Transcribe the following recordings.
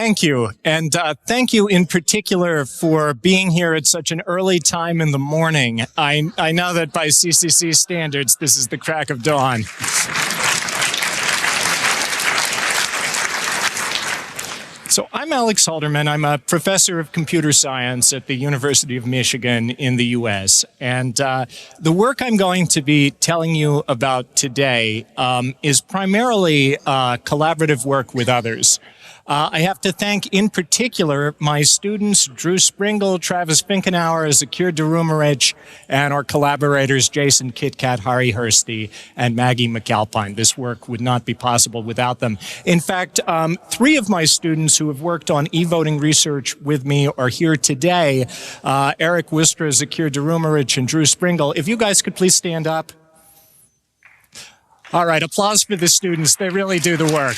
Thank you. And thank you in particular for being here at such an early time in the morning. I know that by CCC standards, this is the crack of dawn. So I'm Alex Halderman. I'm a professor of computer science at the University of Michigan in the U.S. And the work I'm going to be telling you about today is primarily collaborative work with others. I have to thank, in particular, my students, Drew Springle, Travis Finkenauer, Zakir Darumarich, and our collaborators, Jason Kitkat, Hari Hursty, and Maggie McAlpine. This work would not be possible without them. In fact, 3 of my students who have worked on e-voting research with me are here today. Eric Wistra, Zakir Darumarich, and Drew Springle. If you guys could please stand up. All right, applause for the students. They really do the work.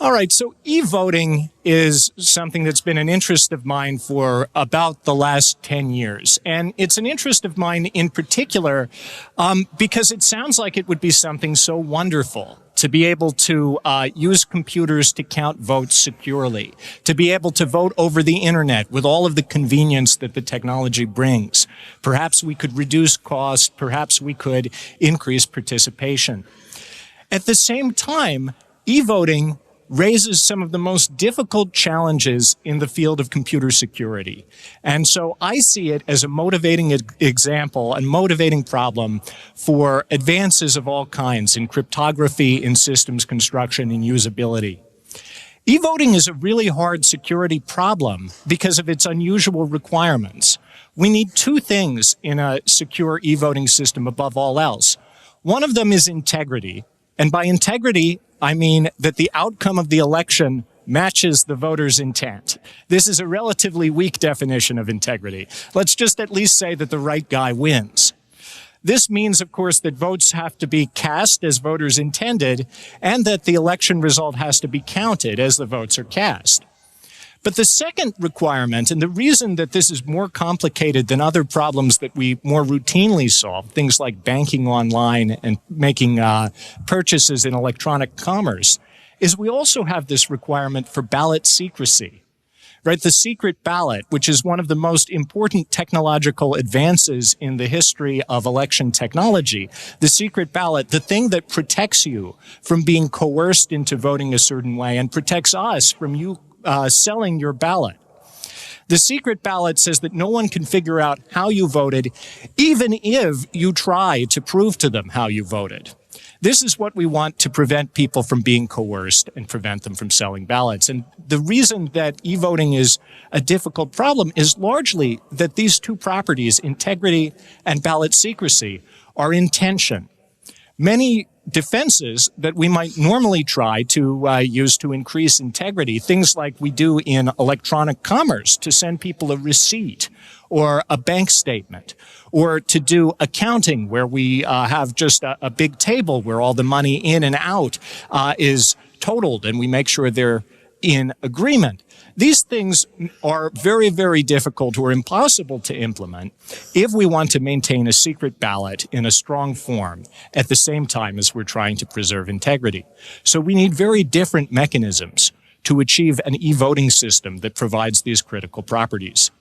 All right, so e-voting is something that's been an interest of mine for about the last 10 years. And it's an interest of mine in particular because it sounds like it would be something so wonderful to be able to use computers to count votes securely, to be able to vote over the internet with all of the convenience that the technology brings. Perhaps we could reduce costs, perhaps we could increase participation. At the same time, e-voting raises some of the most difficult challenges in the field of computer security. And so I see it as a motivating example and motivating problem for advances of all kinds in cryptography, in systems construction, and usability. E-voting is a really hard security problem because of its unusual requirements. We need 2 things in a secure e-voting system above all else. One of them is integrity. And by integrity, I mean that the outcome of the election matches the voter's intent. This is a relatively weak definition of integrity. Let's just at least say that the right guy wins. This means, of course, that votes have to be cast as voters intended, and that the election result has to be counted as the votes are cast. But the second requirement, and the reason that this is more complicated than other problems that we more routinely solve, things like banking online and making purchases in electronic commerce, is we also have this requirement for ballot secrecy. Right? The secret ballot, which is one of the most important technological advances in the history of election technology, the secret ballot, the thing that protects you from being coerced into voting a certain way and protects us from you selling your ballot. The secret ballot says that no one can figure out how you voted, even if you try to prove to them how you voted. This is what we want to prevent people from being coerced and prevent them from selling ballots. And the reason that e-voting is a difficult problem is largely that these 2 properties, integrity and ballot secrecy, are in tension. Many defenses that we might normally try to use to increase integrity, things like we do in electronic commerce to send people a receipt or a bank statement, or to do accounting where we have just a big table where all the money in and out is totaled and we make sure they're in agreement. These things are very, very difficult or impossible to implement if we want to maintain a secret ballot in a strong form at the same time as we're trying to preserve integrity. So we need very different mechanisms to achieve an e-voting system that provides these critical properties.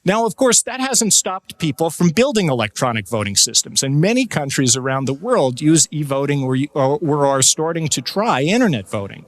Now, of course, that hasn't stopped people from building electronic voting systems, and many countries around the world use e-voting or are starting to try internet voting.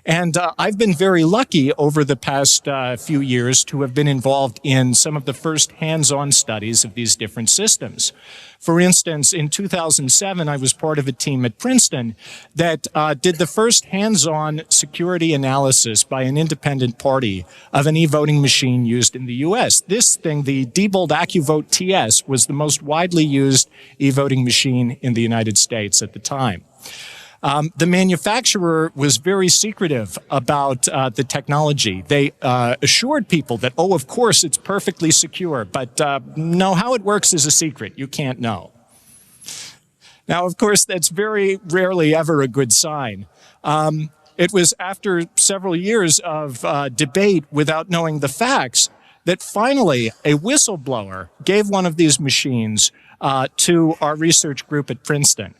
And I've been very lucky over the past few years to have been involved in some of the first hands-on studies of these different systems. For instance, in 2007, I was part of a team at Princeton that did the first hands-on security analysis by an independent party of an e-voting machine used in the U.S. This thing, the Diebold AccuVote TS, was the most widely used e-voting machine in the United States at the time. The manufacturer was very secretive about the technology. They assured people that, oh, of course, it's perfectly secure, but no, how it works is a secret. You can't know. Now, of course, that's very rarely ever a good sign. It was after several years of debate without knowing the facts that finally a whistleblower gave one of these machines to our research group at Princeton.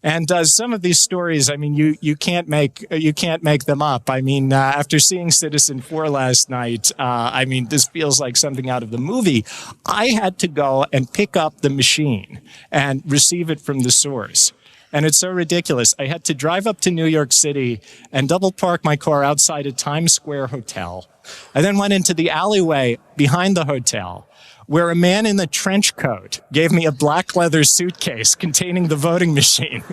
And some of these stories, I mean, you can't make them up. I mean, after seeing Citizen4 last night, I mean, this feels like something out of the movie. I had to go and pick up the machine and receive it from the source. And it's so ridiculous. I had to drive up to New York City and double park my car outside a Times Square hotel. I then went into the alleyway behind the hotel, where a man in a trench coat gave me a black leather suitcase containing the voting machine.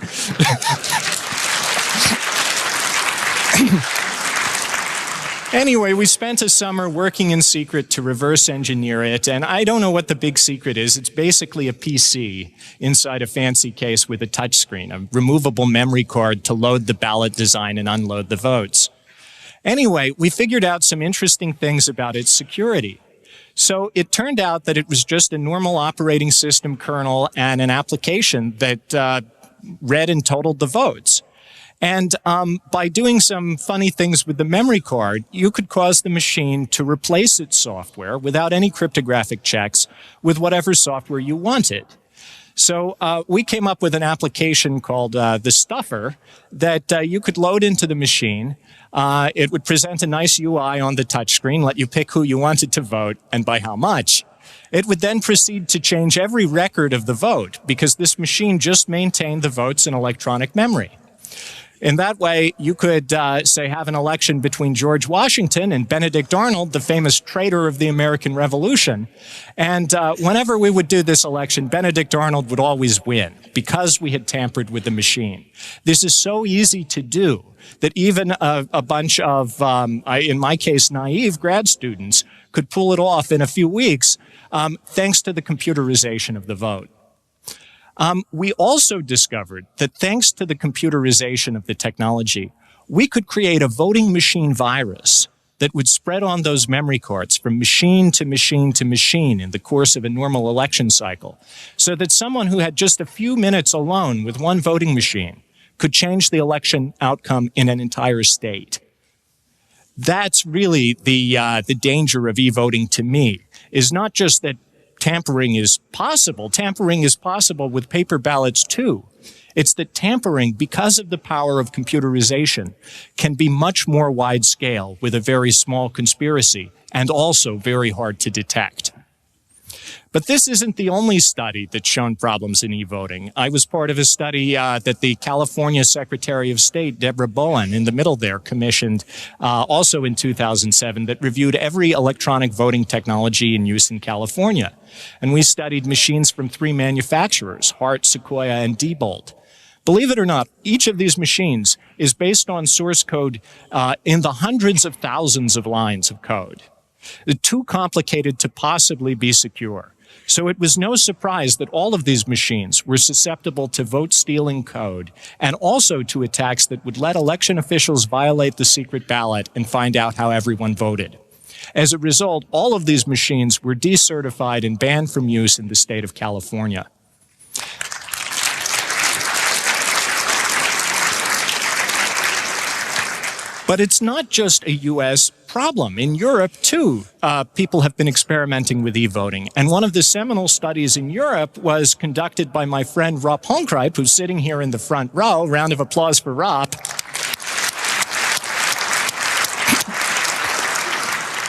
Anyway, we spent a summer working in secret to reverse engineer it, and I don't know what the big secret is. It's basically a PC inside a fancy case with a touchscreen, a removable memory card to load the ballot design and unload the votes. Anyway, we figured out some interesting things about its security. So it turned out that it was just a normal operating system kernel and an application that read and totaled the votes. And by doing some funny things with the memory card, you could cause the machine to replace its software without any cryptographic checks with whatever software you wanted. So we came up with an application called the Stuffer that you could load into the machine. It would present a nice UI on the touchscreen, let you pick who you wanted to vote and by how much. It would then proceed to change every record of the vote because this machine just maintained the votes in electronic memory. In that way, you could, say, have an election between George Washington and Benedict Arnold, the famous traitor of the American Revolution. And whenever we would do this election, Benedict Arnold would always win because we had tampered with the machine. This is so easy to do that even a bunch of, in my case, naive grad students could pull it off in a few weeks, thanks to the computerization of the vote. We also discovered that thanks to the computerization of the technology, we could create a voting machine virus that would spread on those memory cards from machine to machine to machine in the course of a normal election cycle, so that someone who had just a few minutes alone with one voting machine could change the election outcome in an entire state. That's really the danger of e-voting to me, is not just that tampering is possible. Tampering is possible with paper ballots too. It's that tampering, because of the power of computerization, can be much more wide scale with a very small conspiracy and also very hard to detect. But this isn't the only study that's shown problems in e-voting. I was part of a study that the California Secretary of State, Deborah Bowen, in the middle there, commissioned also in 2007 that reviewed every electronic voting technology in use in California. And we studied machines from 3 manufacturers, Hart, Sequoia, and Diebold. Believe it or not, each of these machines is based on source code in the hundreds of thousands of lines of code. Too complicated to possibly be secure. So it was no surprise that all of these machines were susceptible to vote-stealing code and also to attacks that would let election officials violate the secret ballot and find out how everyone voted. As a result, all of these machines were decertified and banned from use in the state of California. But it's not just a U.S. problem. In Europe, too, people have been experimenting with e-voting. And one of the seminal studies in Europe was conducted by my friend Rob Honkrijp, who's sitting here in the front row. Round of applause for Rob.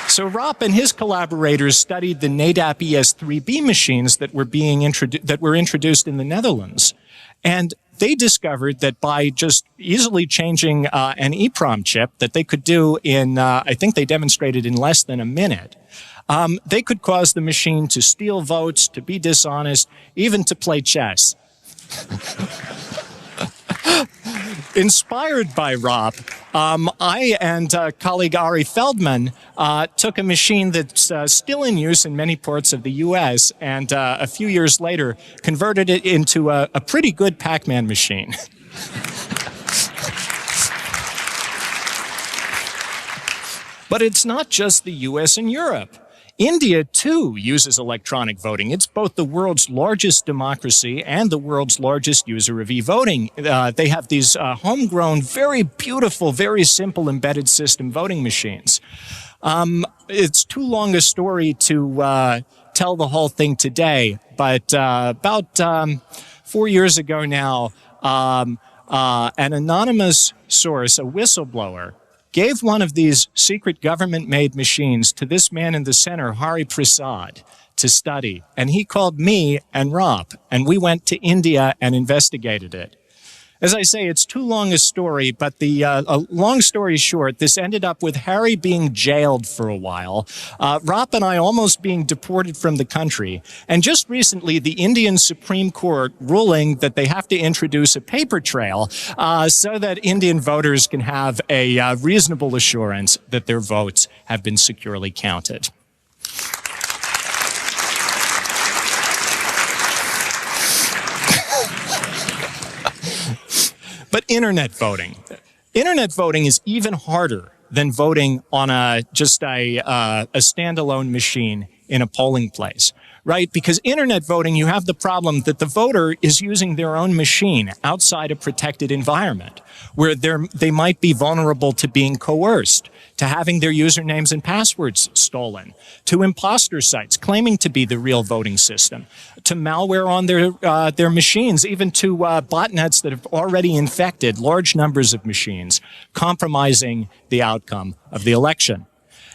So Rob and his collaborators studied the NADAP ES3B machines that were introduced in the Netherlands. And they discovered that by just easily changing an EEPROM chip that they could do in, I think they demonstrated in less than a minute, they could cause the machine to steal votes, to be dishonest, even to play chess. Inspired by Rob, I and colleague Ari Feldman took a machine that's still in use in many parts of the U.S. and a few years later converted it into a pretty good Pac-Man machine. But it's not just the U.S. and Europe. India, too, uses electronic voting. It's both the world's largest democracy and the world's largest user of e-voting. They have these homegrown, very beautiful, very simple embedded system voting machines. It's too long a story to tell the whole thing today, but about 4 years ago now, an anonymous source, a whistleblower, gave one of these secret government-made machines to this man in the center, Hari Prasad, to study. And he called me and Rob, and we went to India and investigated it. As I say, it's too long a story, but the long story short, this ended up with Harry being jailed for a while, Rob and I almost being deported from the country, and just recently the Indian Supreme Court ruling that they have to introduce a paper trail so that Indian voters can have a reasonable assurance that their votes have been securely counted. But internet voting. Internet voting is even harder than voting on just a standalone machine in a polling place, right? Because internet voting, you have the problem that the voter is using their own machine outside a protected environment where they might be vulnerable to being coerced, to having their usernames and passwords stolen, to imposter sites claiming to be the real voting system, to malware on their machines, even to botnets that have already infected large numbers of machines, compromising the outcome of the election.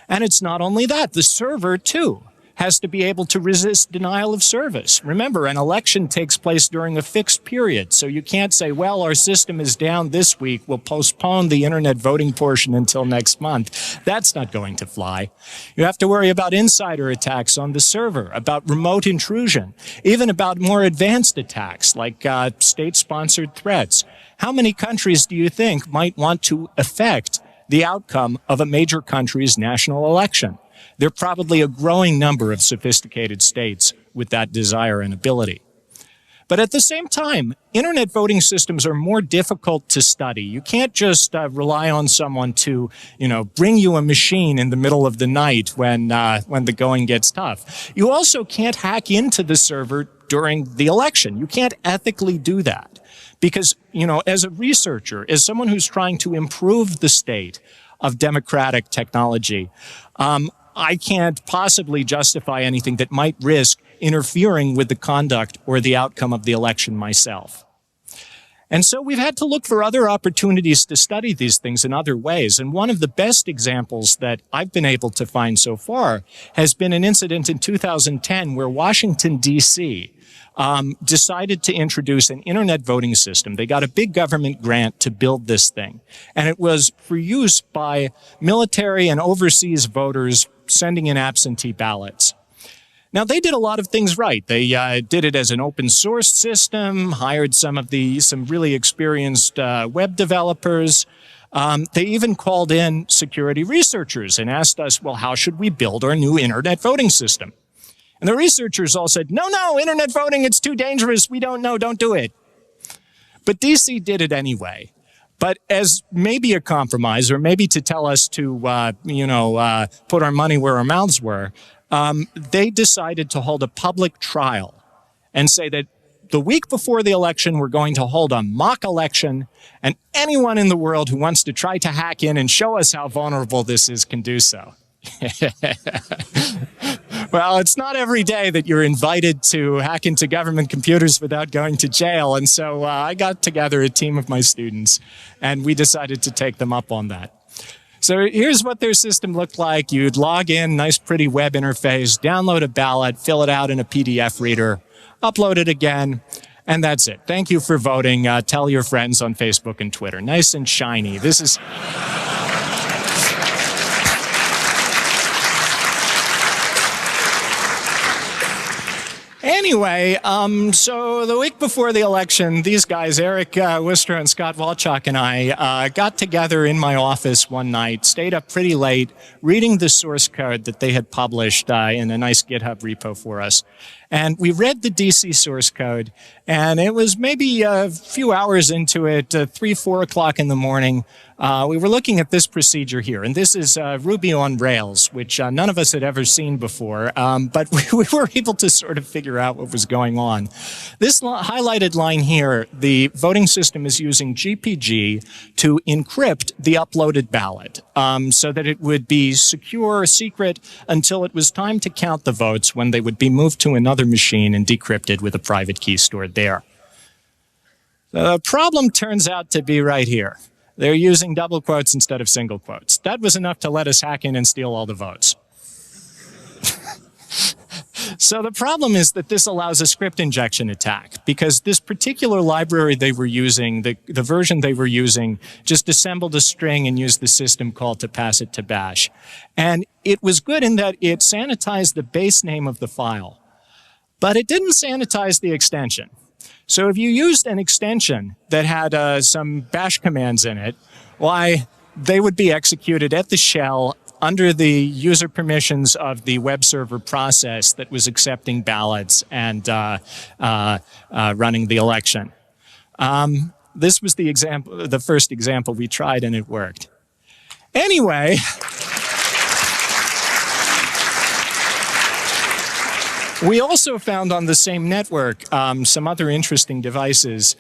And it's not only that, the server, too, has to be able to resist denial of service. Remember, an election takes place during a fixed period, so you can't say, well, our system is down this week, we'll postpone the internet voting portion until next month. That's not going to fly. You have to worry about insider attacks on the server, about remote intrusion, even about more advanced attacks like state-sponsored threats. How many countries do you think might want to affect the outcome of a major country's national election? There are probably a growing number of sophisticated states with that desire and ability. But at the same time, internet voting systems are more difficult to study. You can't just rely on someone to, bring you a machine in the middle of the night when the going gets tough. You also can't hack into the server during the election. You can't ethically do that. Because, as a researcher, as someone who's trying to improve the state of democratic technology, I can't possibly justify anything that might risk interfering with the conduct or the outcome of the election myself. And so we've had to look for other opportunities to study these things in other ways. And one of the best examples that I've been able to find so far has been an incident in 2010 where Washington, D.C., decided to introduce an internet voting system. They got a big government grant to build this thing. And it was for use by military and overseas voters sending in absentee ballots. Now, they did a lot of things right. They did it as an open source system, hired some really experienced web developers. They even called in security researchers and asked us, well, how should we build our new internet voting system? And the researchers all said, no, internet voting, it's too dangerous. We don't know, don't do it. But DC did it anyway. But as maybe a compromise, or maybe to tell us to, put our money where our mouths were, they decided to hold a public trial and say that the week before the election, we're going to hold a mock election, and anyone in the world who wants to try to hack in and show us how vulnerable this is can do so. Well, it's not every day that you're invited to hack into government computers without going to jail. And so I got together a team of my students, and we decided to take them up on that. So here's what their system looked like. You'd log in, nice pretty web interface, download a ballot, fill it out in a PDF reader, upload it again, and that's it. Thank you for voting. Tell your friends on Facebook and Twitter. Nice and shiny. This is... Anyway, so the week before the election, these guys, Eric Worcester and Scott Walchuk and I, got together in my office one night, stayed up pretty late, reading the source code that they had published in a nice GitHub repo for us. And we read the DC source code, and it was maybe a few hours into it, 3, 4 o'clock in the morning, we were looking at this procedure here, and this is Ruby on Rails, which none of us had ever seen before, but we were able to sort of figure out what was going on. This highlighted line here, the voting system is using GPG to encrypt the uploaded ballot so that it would be secure, secret, until it was time to count the votes, when they would be moved to another machine and decrypted with a private key stored there. The problem turns out to be right here. They're using double quotes instead of single quotes. That was enough to let us hack in and steal all the votes. So the problem is that this allows a script injection attack, because this particular library they were using, the version they were using, just assembled a string and used the system call to pass it to bash. And it was good in that it sanitized the base name of the file, but it didn't sanitize the extension. So if you used an extension that had some bash commands in it, why, they would be executed at the shell under the user permissions of the web server process that was accepting ballots and running the election. This was the example, the first example we tried, and it worked. Anyway, we also found on the same network some other interesting devices,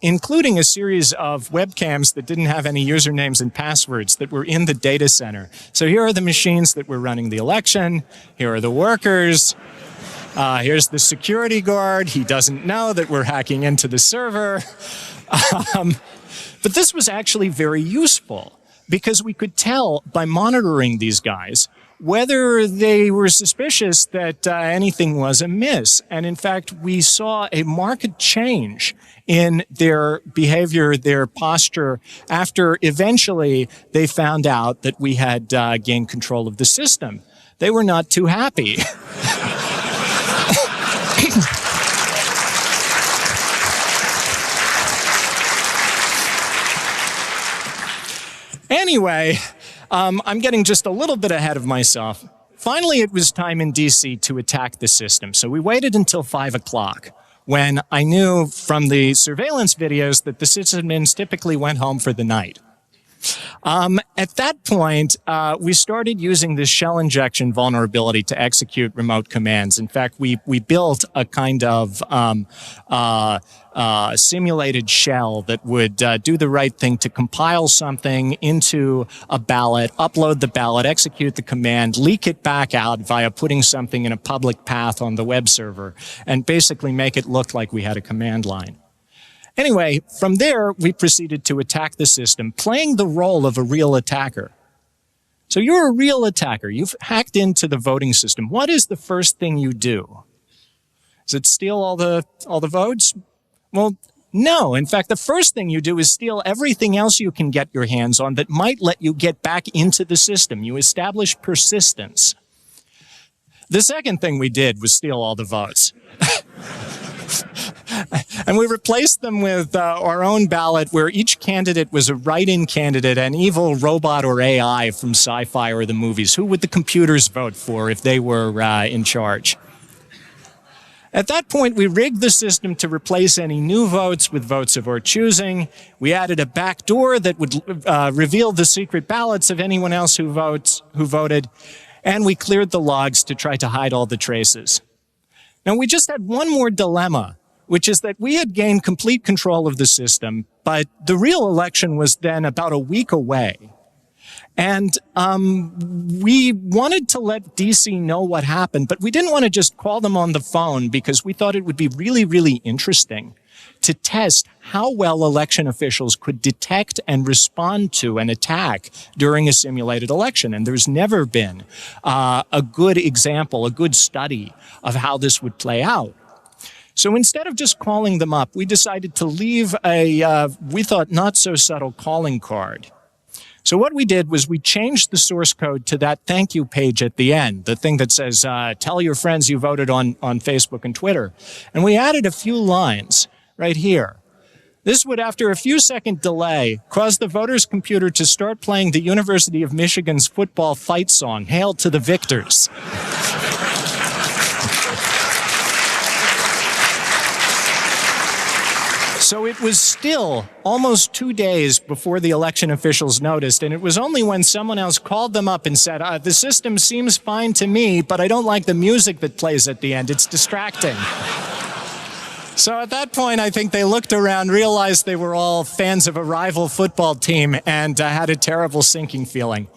including a series of webcams that didn't have any usernames and passwords that were in the data center. So here are the machines that were running the election. Here are the workers. Here's the security guard. He doesn't know that we're hacking into the server. But this was actually very useful, because we could tell by monitoring these guys whether they were suspicious that anything was amiss. And in fact, we saw a marked change in their behavior, their posture, after eventually they found out that we had gained control of the system. They were not too happy. Anyway, I'm getting just a little bit ahead of myself. Finally, it was time in DC to attack the system. So we waited until 5 o'clock, when I knew from the surveillance videos that the sysadmins typically went home for the night. At that point, we started using this shell injection vulnerability to execute remote commands. In fact, we built a kind of simulated shell that would do the right thing to compile something into a ballot, upload the ballot, execute the command, leak it back out via putting something in a public path on the web server, and basically make it look like we had a command line. Anyway, from there, we proceeded to attack the system, playing the role of a real attacker. So you're a real attacker. You've hacked into the voting system. What is the first thing you do? Is it steal all the votes? Well, no. In fact, the first thing you do is steal everything else you can get your hands on that might let you get back into the system. You establish persistence. The second thing we did was steal all the votes. And we replaced them with our own ballot, where each candidate was a write-in candidate, an evil robot or AI from sci-fi or the movies. Who would the computers vote for if they were in charge? At that point, we rigged the system to replace any new votes with votes of our choosing. We added a back door that would reveal the secret ballots of anyone else who voted. And we cleared the logs to try to hide all the traces. Now, we just had one more dilemma, which is that we had gained complete control of the system, but the real election was then about a week away. And we wanted to let DC know what happened, but we didn't want to just call them on the phone, because we thought it would be really, really interesting to test how well election officials could detect and respond to an attack during a simulated election. And there's never been a good example, a good study of how this would play out. So instead of just calling them up, we decided to leave a, we thought, not so subtle calling card. So what we did was we changed the source code to that thank you page at the end, the thing that says, tell your friends you voted on Facebook and Twitter. And we added a few lines right here. This would, after a few second delay, cause the voter's computer to start playing the University of Michigan's football fight song, Hail to the Victors. So it was still almost 2 days before the election officials noticed, and it was only when someone else called them up and said, the system seems fine to me, but I don't like the music that plays at the end. It's distracting. So at that point, I think they looked around, realized they were all fans of a rival football team, and had a terrible sinking feeling.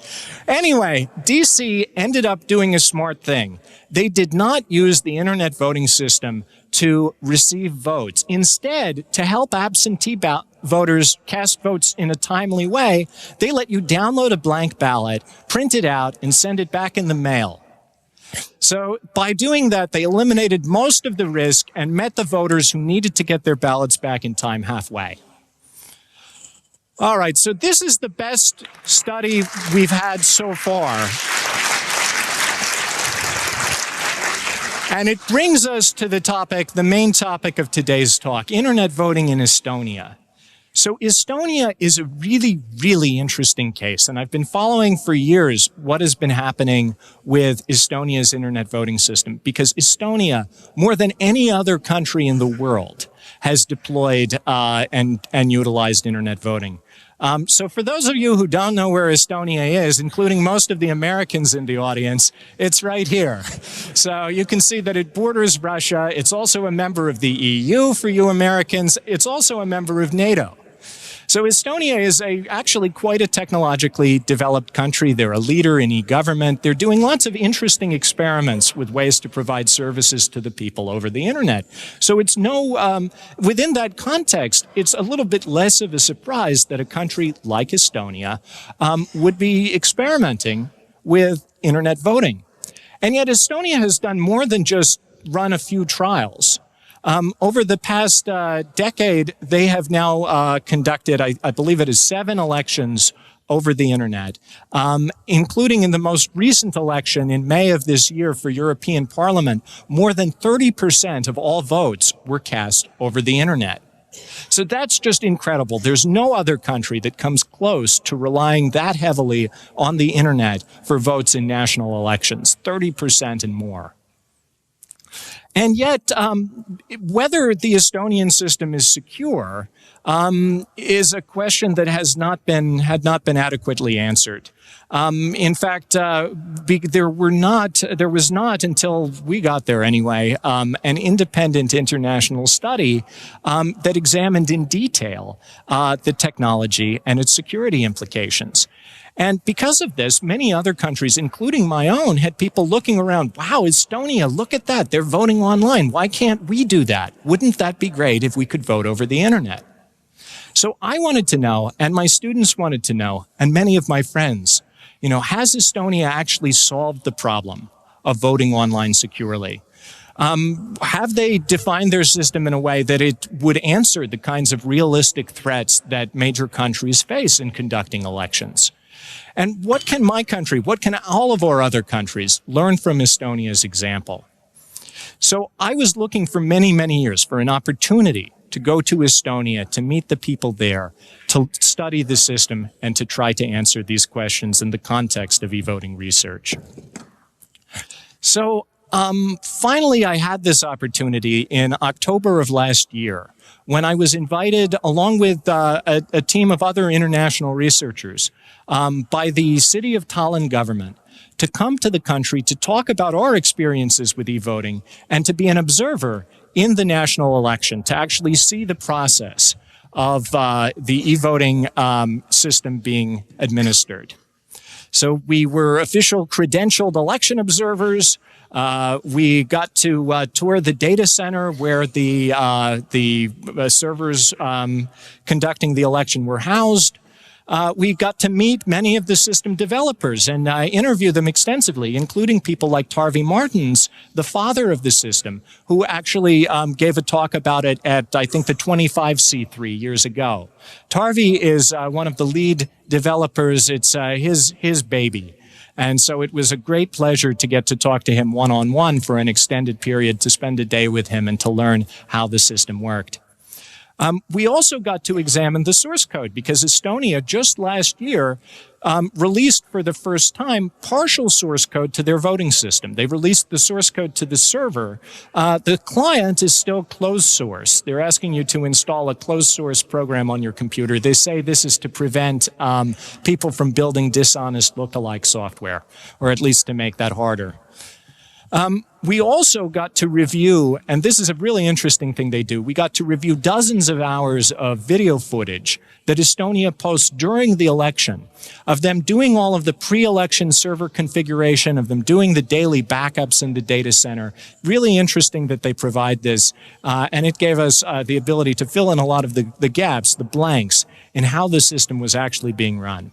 Anyway, DC ended up doing a smart thing. They did not use the internet voting system to receive votes. Instead, to help absentee voters cast votes in a timely way, they let you download a blank ballot, print it out, and send it back in the mail. So by doing that, they eliminated most of the risk and met the voters who needed to get their ballots back in time halfway. All right, so this is the best study we've had so far. And it brings us to the topic, the main topic of today's talk, internet voting in Estonia. So Estonia is a really, really interesting case, and I've been following for years what has been happening with Estonia's internet voting system, because Estonia, more than any other country in the world, has deployed and utilized internet voting. So for those of you who don't know where Estonia is, including most of the Americans in the audience, it's right here. So you can see that it borders Russia. It's also a member of the EU for you Americans. It's also a member of NATO. So Estonia is actually quite a technologically developed country. They're a leader in e-government. They're doing lots of interesting experiments with ways to provide services to the people over the internet. So it's within that context, it's a little bit less of a surprise that a country like Estonia would be experimenting with internet voting. And yet Estonia has done more than just run a few trials. Over the past decade, they have now conducted, I believe it is 7 elections over the internet, including in the most recent election in May of this year for European Parliament. More than 30% of all votes were cast over the internet. So that's just incredible. There's no other country that comes close to relying that heavily on the internet for votes in national elections, 30% and more. And yet, whether the Estonian system is secure is a question that had not been adequately answered. In fact, there was not until we got there anyway, an independent international study that examined in detail the technology and its security implications. And because of this, many other countries, including my own, had people looking around, wow, Estonia, look at that. They're voting online. Why can't we do that? Wouldn't that be great if we could vote over the internet? So I wanted to know, and my students wanted to know, and many of my friends, has Estonia actually solved the problem of voting online securely? Have they defined their system in a way that it would answer the kinds of realistic threats that major countries face in conducting elections? And what can my country, what can all of our other countries learn from Estonia's example? So I was looking for many, many years for an opportunity to go to Estonia, to meet the people there, to study the system, and to try to answer these questions in the context of e-voting research. So finally, I had this opportunity in October of last year when I was invited, along with a team of other international researchers, by the City of Tallinn government to come to the country to talk about our experiences with e-voting and to be an observer in the national election, to actually see the process of the e-voting system being administered. So we were official credentialed election observers. We got to tour the data center where the servers conducting the election were housed. We got to meet many of the system developers and interview them extensively, including people like Tarvi Martins, the father of the system, who actually gave a talk about it at, I think, the 25C3 years ago. Tarvi is one of the lead developers. It's his baby. And so it was a great pleasure to get to talk to him one-on-one for an extended period, to spend a day with him and to learn how the system worked. We also got to examine the source code because Estonia just last year released for the first time partial source code to their voting system. They released the source code to the server. The client is still closed source. They're asking you to install a closed source program on your computer. They say this is to prevent people from building dishonest lookalike software, or at least to make that harder. We also got to review, and this is a really interesting thing they do, we got to review dozens of hours of video footage that Estonia posts during the election, of them doing all of the pre-election server configuration, of them doing the daily backups in the data center. Really interesting that they provide this, and it gave us the ability to fill in a lot of the gaps, the blanks, in how the system was actually being run.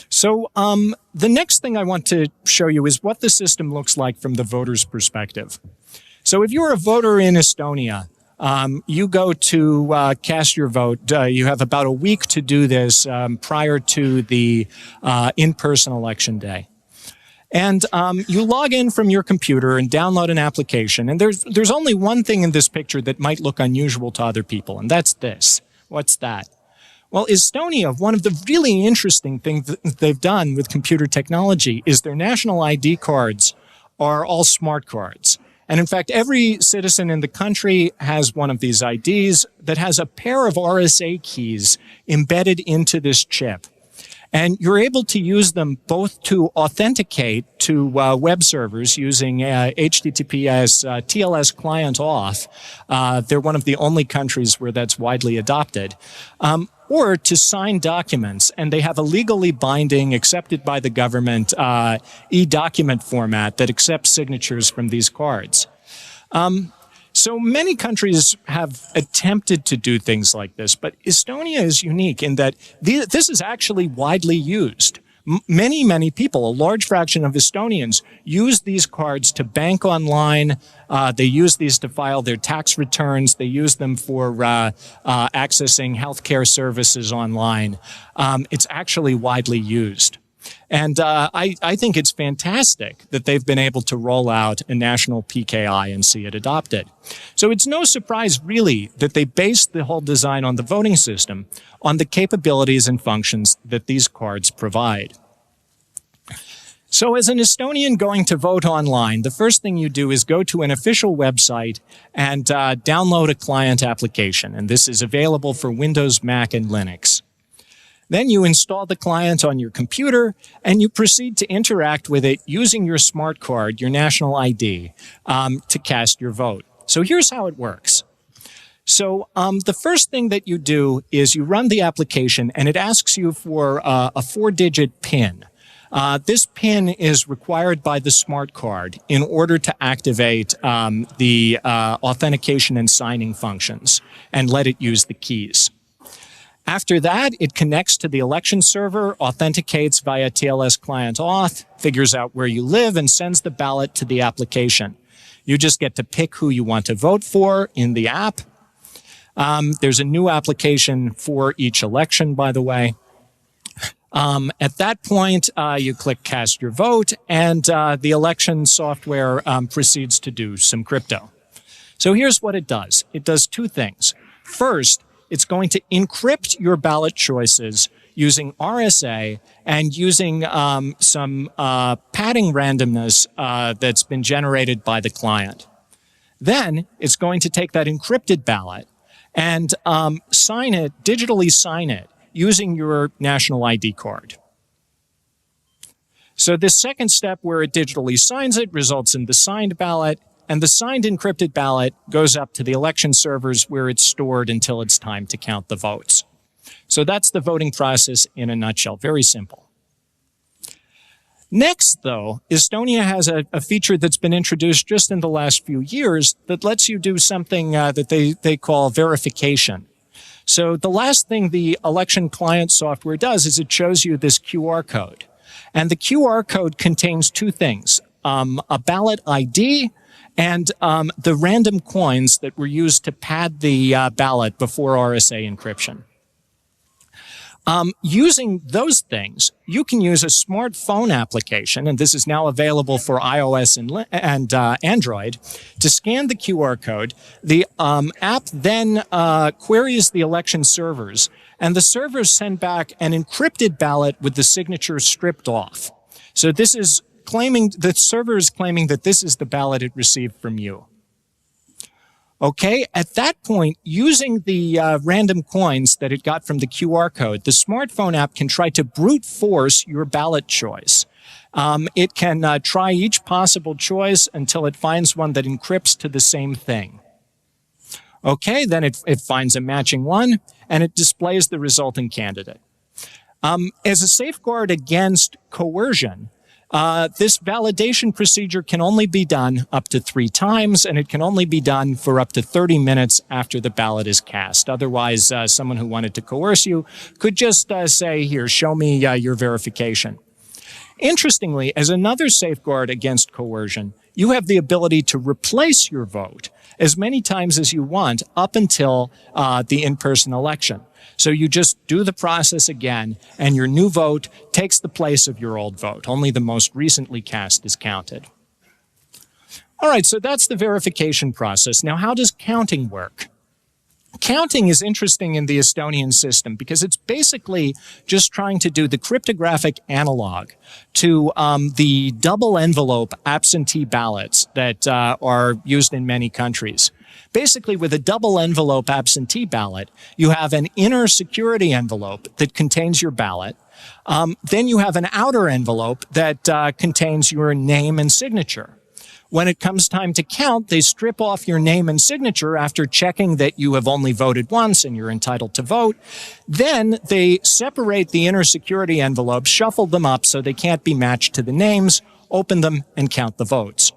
So the next thing I want to show you is what the system looks like from the voter's perspective. So if you're a voter in Estonia, you go to cast your vote. You have about a week to do this prior to the in-person election day. And you log in from your computer and download an application. And there's only one thing in this picture that might look unusual to other people, and that's this. What's that? Well, Estonia, one of the really interesting things that they've done with computer technology is their national ID cards are all smart cards. And in fact, every citizen in the country has one of these IDs that has a pair of RSA keys embedded into this chip. And you're able to use them both to authenticate to web servers using HTTPS TLS client auth. They're one of the only countries where that's widely adopted. Or to sign documents, and they have a legally binding, accepted by the government, e-document format that accepts signatures from these cards. So many countries have attempted to do things like this, but Estonia is unique in that this is actually widely used. Many people, a large fraction of Estonians, use these cards to bank online. They use these to file their tax returns. They use them for accessing healthcare services online. It's actually widely used. And I think it's fantastic that they've been able to roll out a national PKI and see it adopted. So it's no surprise, really, that they based the whole design on the voting system on the capabilities and functions that these cards provide. So as an Estonian going to vote online, the first thing you do is go to an official website and download a client application. And this is available for Windows, Mac, and Linux. Then you install the client on your computer, and you proceed to interact with it using your smart card, your national ID, to cast your vote. So here's how it works. So the first thing that you do is you run the application, and it asks you for a 4-digit PIN. This PIN is required by the smart card in order to activate the authentication and signing functions and let it use the keys. After that, it connects to the election server, authenticates via TLS client auth, figures out where you live, and sends the ballot to the application. You just get to pick who you want to vote for in the app. There's a new application for each election, by the way. At that point, you click cast your vote, and the election software proceeds to do some crypto. So here's what it does. It does two things. First, it's going to encrypt your ballot choices using RSA and using some padding randomness that's been generated by the client. Then it's going to take that encrypted ballot and digitally sign it using your national ID card. So this second step where it digitally signs it results in the signed ballot, and the signed encrypted ballot goes up to the election servers where it's stored until it's time to count the votes. So that's the voting process in a nutshell. Very simple. Next, though, Estonia has a feature that's been introduced just in the last few years that lets you do something that they call verification. So the last thing the election client software does is it shows you this QR code. And the QR code contains two things, a ballot ID and the random coins that were used to pad the ballot before RSA encryption. Using those things, you can use a smartphone application, and this is now available for iOS and Android, to scan the QR code. The app then queries the election servers, and the servers send back an encrypted ballot with the signature stripped off. So this is the server is claiming that this is the ballot it received from you. Okay, at that point, using the random coins that it got from the QR code, the smartphone app can try to brute force your ballot choice. It can try each possible choice until it finds one that encrypts to the same thing. Okay, then it finds a matching one, and it displays the resulting candidate. As a safeguard against coercion, this validation procedure can only be done up to 3 times, and it can only be done for up to 30 minutes after the ballot is cast. Otherwise, someone who wanted to coerce you could just say, here, show me your verification. Interestingly, as another safeguard against coercion, you have the ability to replace your vote as many times as you want up until the in-person election. So you just do the process again, and your new vote takes the place of your old vote. Only the most recently cast is counted. All right, so that's the verification process. Now, how does counting work? Counting is interesting in the Estonian system because it's basically just trying to do the cryptographic analog to the double envelope absentee ballots that are used in many countries. Basically, with a double envelope absentee ballot, you have an inner security envelope that contains your ballot. Then you have an outer envelope that contains your name and signature. When it comes time to count, they strip off your name and signature after checking that you have only voted once and you're entitled to vote. Then they separate the inner security envelopes, shuffle them up so they can't be matched to the names, open them, and count the votes.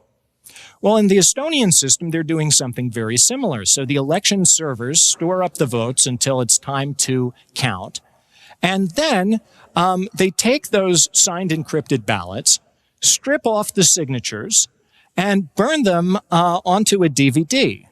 Well, in the Estonian system, they're doing something very similar. So the election servers store up the votes until it's time to count. And then they take those signed encrypted ballots, strip off the signatures, and burn them onto a DVD.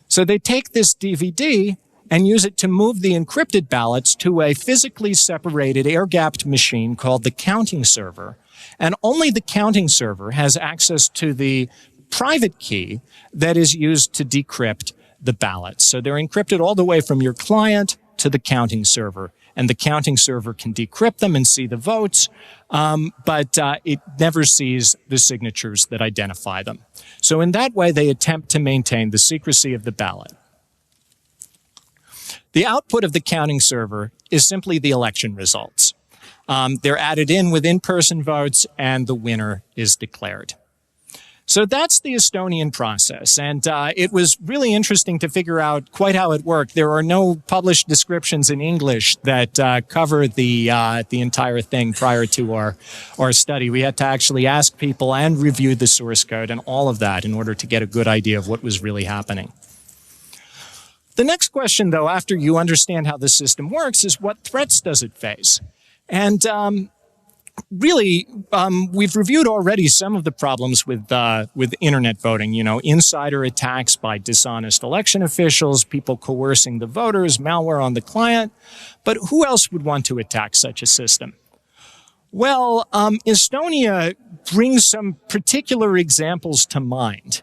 So they take this DVD and use it to move the encrypted ballots to a physically separated air-gapped machine called the counting server. And only the counting server has access to the private key that is used to decrypt the ballots. So they're encrypted all the way from your client to the counting server. And the counting server can decrypt them and see the votes, but it never sees the signatures that identify them. So in that way, they attempt to maintain the secrecy of the ballot. The output of the counting server is simply the election results. They're added in with in-person votes, and the winner is declared. So that's the Estonian process, and it was really interesting to figure out quite how it worked. There are no published descriptions in English that cover the entire thing prior to our study. We had to actually ask people and review the source code and all of that in order to get a good idea of what was really happening. The next question, though, after you understand how the system works, is what threats does it face? And really, we've reviewed already some of the problems with internet voting, you know, insider attacks by dishonest election officials, people coercing the voters, malware on the client. But who else would want to attack such a system? Well, Estonia brings some particular examples to mind.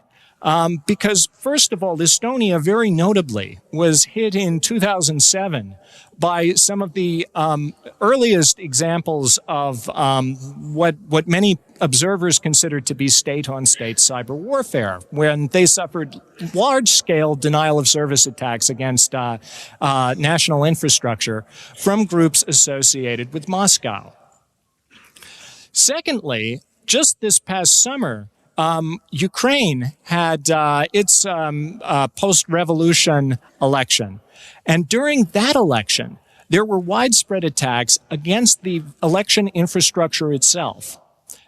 Because first of all, Estonia very notably was hit in 2007 by some of the earliest examples of what many observers considered to be state-on-state cyber warfare, when they suffered large-scale denial-of-service attacks against national infrastructure from groups associated with Moscow. Secondly, just this past summer, Ukraine had its post-revolution election. And during that election, there were widespread attacks against the election infrastructure itself.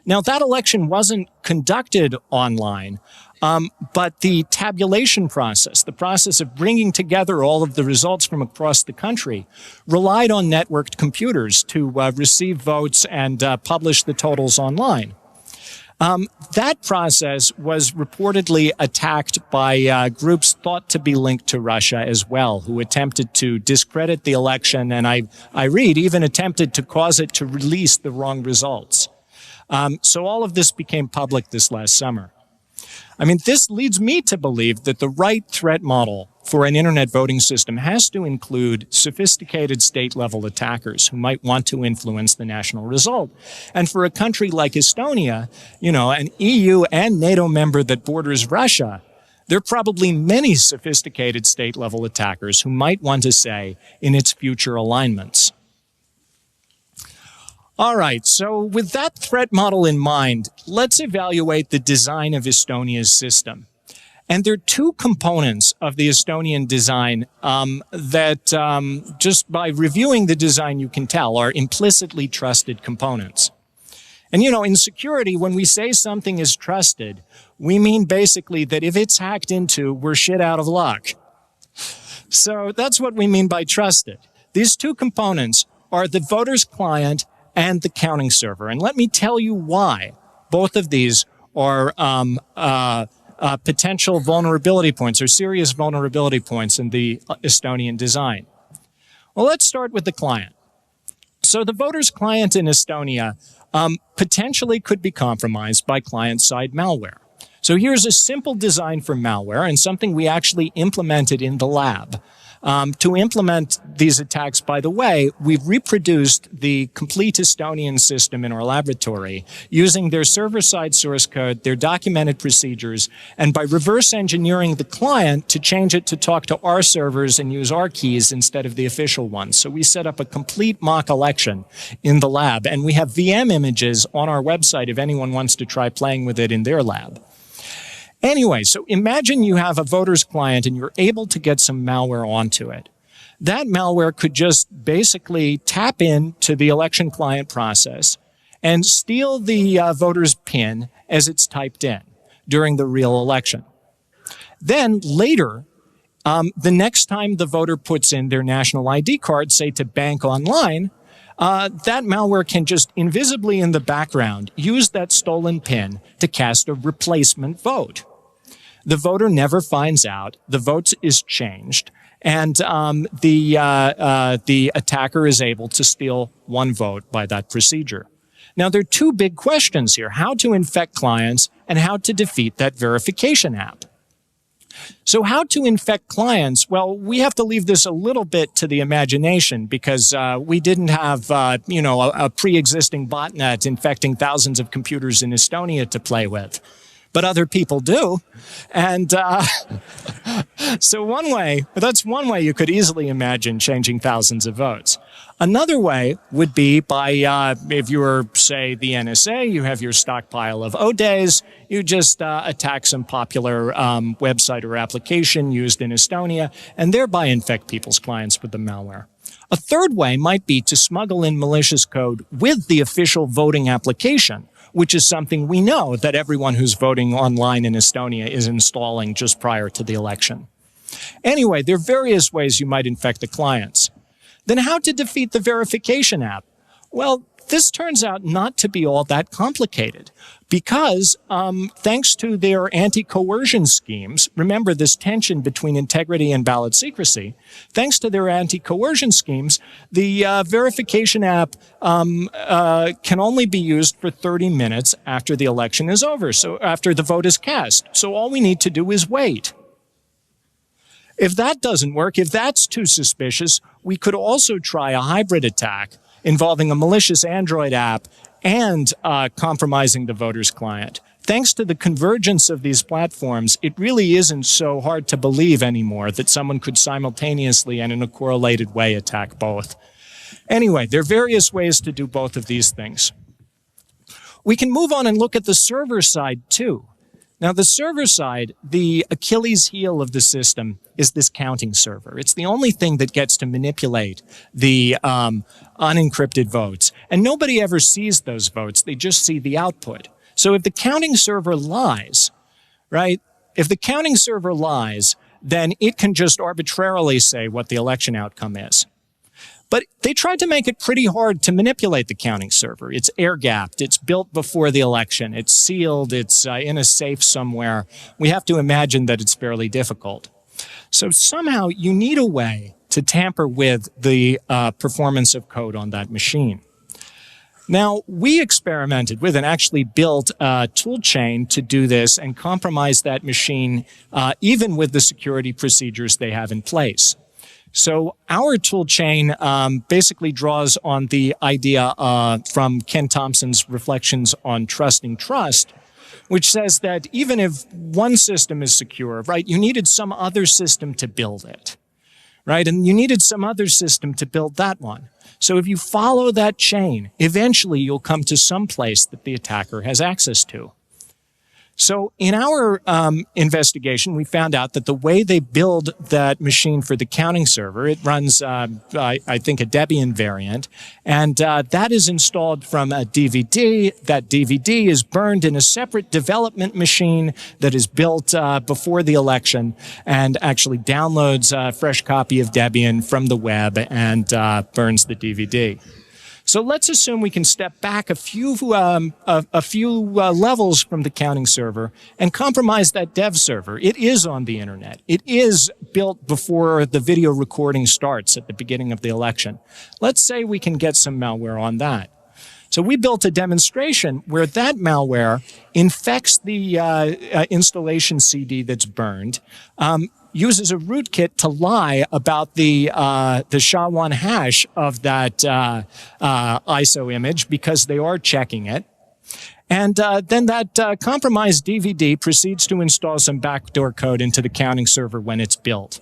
Now, that election wasn't conducted online, but the tabulation process, the process of bringing together all of the results from across the country, relied on networked computers to receive votes and publish the totals online. That process was reportedly attacked by groups thought to be linked to Russia as well, who attempted to discredit the election, and I read, even attempted to cause it to release the wrong results. So all of this became public this last summer. I mean, this leads me to believe that the right threat model for an internet voting system has to include sophisticated state-level attackers who might want to influence the national result. And for a country like Estonia, you know, an EU and NATO member that borders Russia, there are probably many sophisticated state-level attackers who might want to say in its future alignments. All right, so with that threat model in mind, let's evaluate the design of Estonia's system. And there are two components of the Estonian design that just by reviewing the design you can tell are implicitly trusted components. And you know, in security, when we say something is trusted, we mean basically that if it's hacked into, we're shit out of luck. So that's what we mean by trusted. These two components are the voter's client and the counting server. And let me tell you why both of these are potential vulnerability points or serious vulnerability points in the Estonian design. Well, let's start with the client. So the voter's client in Estonia potentially could be compromised by client-side malware. So here's a simple design for malware and something we actually implemented in the lab. To implement these attacks, by the way, we've reproduced the complete Estonian system in our laboratory using their server-side source code, their documented procedures, and by reverse engineering the client to change it to talk to our servers and use our keys instead of the official ones. So we set up a complete mock election in the lab, and we have VM images on our website if anyone wants to try playing with it in their lab. Anyway, so imagine you have a voter's client and you're able to get some malware onto it. That malware could just basically tap into the election client process and steal the voter's PIN as it's typed in during the real election. Then later, the next time the voter puts in their national ID card, say to bank online, that malware can just invisibly in the background use that stolen PIN to cast a replacement vote. The voter never finds out, the vote is changed, and the attacker is able to steal one vote by that procedure. Now, there are two big questions here: how to infect clients and how to defeat that verification app. So how to infect clients? Well, we have to leave this a little bit to the imagination because we didn't have, a pre-existing botnet infecting thousands of computers in Estonia to play with. But other people do. And so that's one way you could easily imagine changing thousands of votes. Another way would be by, if you were, say, the NSA, you have your stockpile of O-days, you just attack some popular website or application used in Estonia, and thereby infect people's clients with the malware. A third way might be to smuggle in malicious code with the official voting application, which is something we know that everyone who's voting online in Estonia is installing just prior to the election. Anyway, there are various ways you might infect the clients. Then how to defeat the verification app? Well, this turns out not to be all that complicated because thanks to their anti-coercion schemes, remember this tension between integrity and ballot secrecy, thanks to their anti-coercion schemes, the verification app can only be used for 30 minutes after the election is over, so after the vote is cast. So all we need to do is wait. If that doesn't work, if that's too suspicious, we could also try a hybrid attack involving a malicious Android app and compromising the voter's client. Thanks to the convergence of these platforms, it really isn't so hard to believe anymore that someone could simultaneously and in a correlated way attack both. Anyway, there are various ways to do both of these things. We can move on and look at the server side too. Now, the server side, the Achilles heel of the system is this counting server. It's the only thing that gets to manipulate the unencrypted votes. And nobody ever sees those votes. They just see the output. So if the counting server lies, right, if the counting server lies, then it can just arbitrarily say what the election outcome is. But they tried to make it pretty hard to manipulate the counting server. It's air-gapped. It's built before the election. It's sealed. It's in a safe somewhere. We have to imagine that it's fairly difficult. So somehow you need a way to tamper with the performance of code on that machine. Now, we experimented with and actually built a tool chain to do this and compromise that machine even with the security procedures they have in place. So our tool chain basically draws on the idea from Ken Thompson's Reflections on Trusting Trust, which says that even if one system is secure, right, you needed some other system to build it, right? And you needed some other system to build that one. So if you follow that chain, eventually you'll come to some place that the attacker has access to. So in our investigation, we found out that the way they build that machine for the counting server, it runs, I think, a Debian variant, and that is installed from a DVD. That DVD is burned in a separate development machine that is built before the election and actually downloads a fresh copy of Debian from the web and burns the DVD. So let's assume we can step back a few levels from the counting server and compromise that dev server. It is on the internet. It is built before the video recording starts at the beginning of the election. Let's say we can get some malware on that. So we built a demonstration where that malware infects the installation CD that's burned, uses a rootkit to lie about the SHA-1 hash of that ISO image because they are checking it. And then that compromised DVD proceeds to install some backdoor code into the counting server when it's built.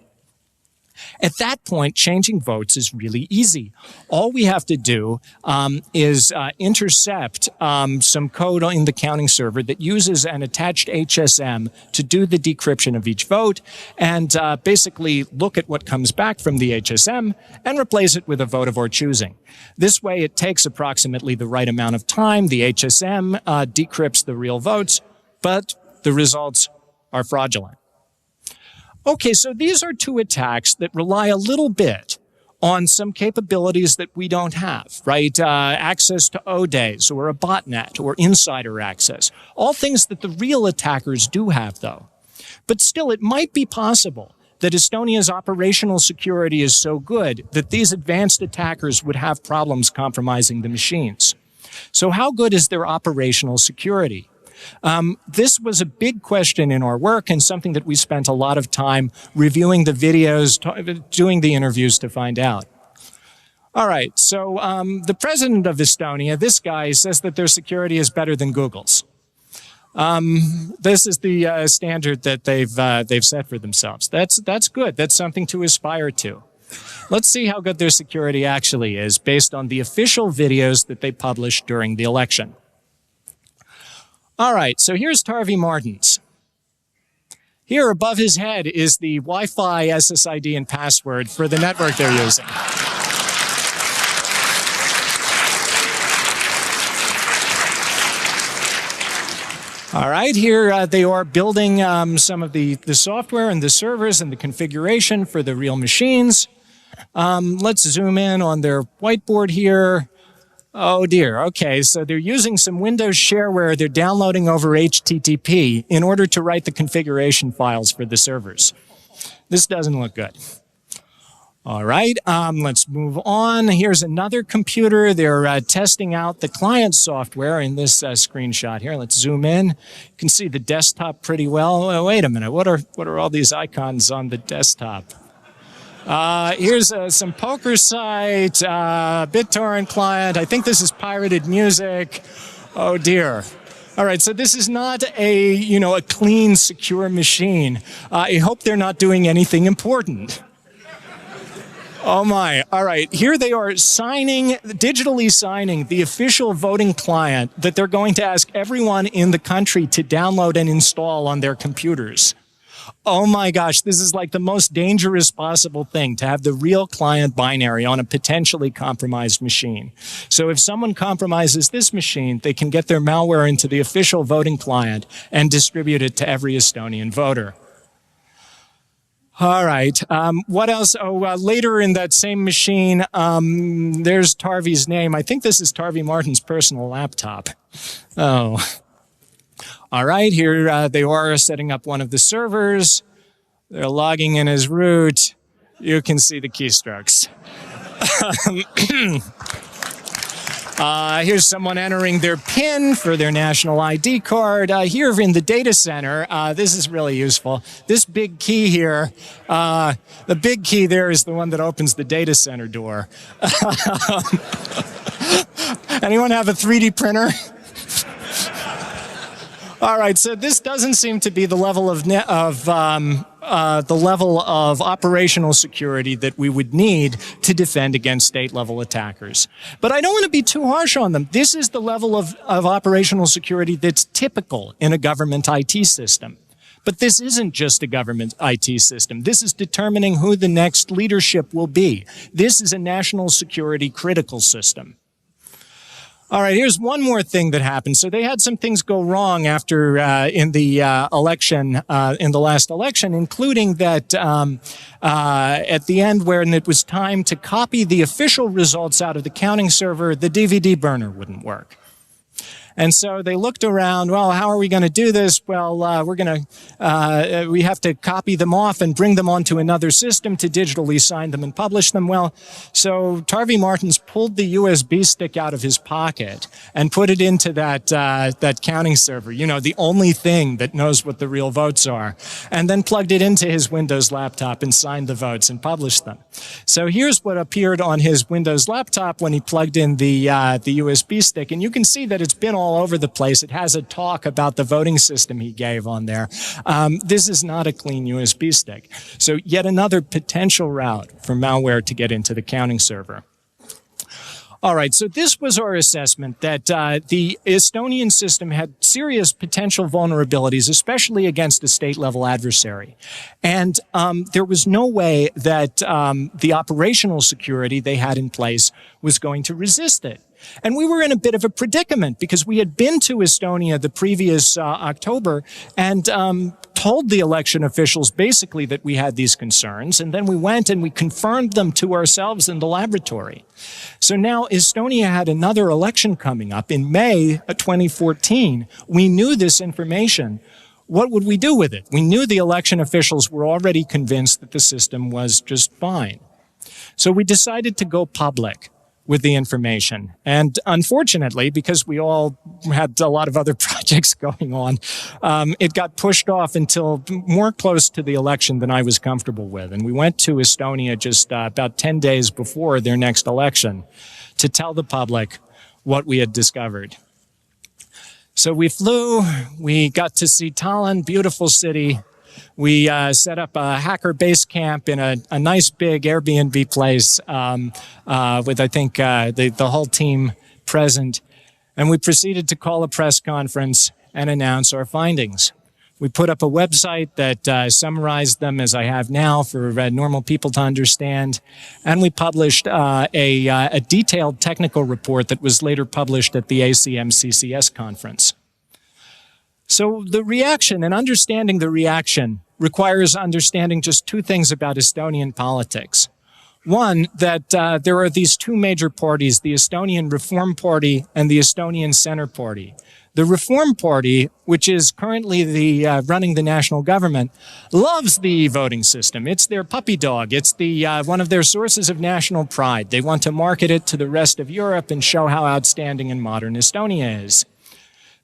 At that point, changing votes is really easy. All we have to do is intercept some code in the counting server that uses an attached HSM to do the decryption of each vote and basically look at what comes back from the HSM and replace it with a vote of our choosing. This way, it takes approximately the right amount of time. The HSM decrypts the real votes, but the results are fraudulent. Okay, so these are two attacks that rely a little bit on some capabilities that we don't have, right? Access to ODays or a botnet or insider access. All things that the real attackers do have, though. But still, it might be possible that Estonia's operational security is so good that these advanced attackers would have problems compromising the machines. So how good is their operational security? This was a big question in our work and something that we spent a lot of time reviewing the videos, doing the interviews to find out. All right, so the president of Estonia, this guy, says that their security is better than Google's. This is the standard that they've set for themselves. That's good. That's something to aspire to. Let's see how good their security actually is based on the official videos that they published during the election. All right, so here's Tarvi Martins. Here above his head is the Wi-Fi SSID and password for the network they're using. All right, here they are building some of the software and the servers and the configuration for the real machines. Let's zoom in on their whiteboard here. Oh dear, okay, so they're using some Windows shareware they're downloading over HTTP in order to write the configuration files for the servers. This doesn't look good. All right, let's move on. Here's another computer. They're testing out the client software in this screenshot here. Let's zoom in. You can see the desktop pretty well. Oh, wait a minute, what are all these icons on the desktop? Here's some poker site, BitTorrent client. I think this is pirated music. Oh dear. All right, so this is not a clean, secure machine. I hope they're not doing anything important. Oh my. All right, here they are digitally signing the official voting client that they're going to ask everyone in the country to download and install on their computers. Oh my gosh, this is like the most dangerous possible thing, to have the real client binary on a potentially compromised machine. So if someone compromises this machine, they can get their malware into the official voting client and distribute it to every Estonian voter. All right. What else? Oh, later in that same machine, there's Tarvy's name. I think this is Tarvy Martin's personal laptop. Oh. All right. Here they are setting up one of the servers. They're logging in as root. You can see the keystrokes. Here's someone entering their PIN for their national ID card. Here in the data center, this is really useful. This big key here, the big key there is the one that opens the data center door. Anyone have a 3D printer? All right, so this doesn't seem to be the level of operational security that we would need to defend against state-level attackers. But I don't want to be too harsh on them. This is the level of operational security that's typical in a government IT system. But this isn't just a government IT system. This is determining who the next leadership will be. This is a national security critical system. All right, here's one more thing that happened. So they had some things go wrong after in the election, in the last election, including that at the end when it was time to copy the official results out of the counting server, the DVD burner wouldn't work. And so they looked around, well, how are we going to do this? Well, we have to copy them off and bring them onto another system to digitally sign them and publish them. Well, so Tarvy Martins pulled the USB stick out of his pocket and put it into that counting server, you know, the only thing that knows what the real votes are, and then plugged it into his Windows laptop and signed the votes and published them. So here's what appeared on his Windows laptop when he plugged in the USB stick, and you can see that it's been all over the place. It has a talk about the voting system he gave on there. This is not a clean USB stick. So yet another potential route for malware to get into the counting server. All right, so this was our assessment that the Estonian system had serious potential vulnerabilities, especially against a state-level adversary. And there was no way that the operational security they had in place was going to resist it. And we were in a bit of a predicament because we had been to Estonia the previous October and told the election officials basically that we had these concerns, and then we went and we confirmed them to ourselves in the laboratory. So now Estonia had another election coming up in May of 2014. We knew this information. What would we do with it? We knew the election officials were already convinced that the system was just fine. So we decided to go public with the information. And unfortunately, because we all had a lot of other projects going on, it got pushed off until more close to the election than I was comfortable with. And we went to Estonia just about 10 days before their next election to tell the public what we had discovered. So we flew, we got to see Tallinn, beautiful city. We set up a hacker base camp in a nice big Airbnb place with, I think, the whole team present. And we proceeded to call a press conference and announce our findings. We put up a website that summarized them as I have now for normal people to understand. And we published a detailed technical report that was later published at the ACM CCS conference. So the reaction and understanding the reaction requires understanding just two things about Estonian politics. One, that there are these two major parties, the Estonian Reform Party and the Estonian Center Party. The Reform Party, which is currently running the national government, loves the voting system. It's their puppy dog. It's one of their sources of national pride. They want to market it to the rest of Europe and show how outstanding and modern Estonia is.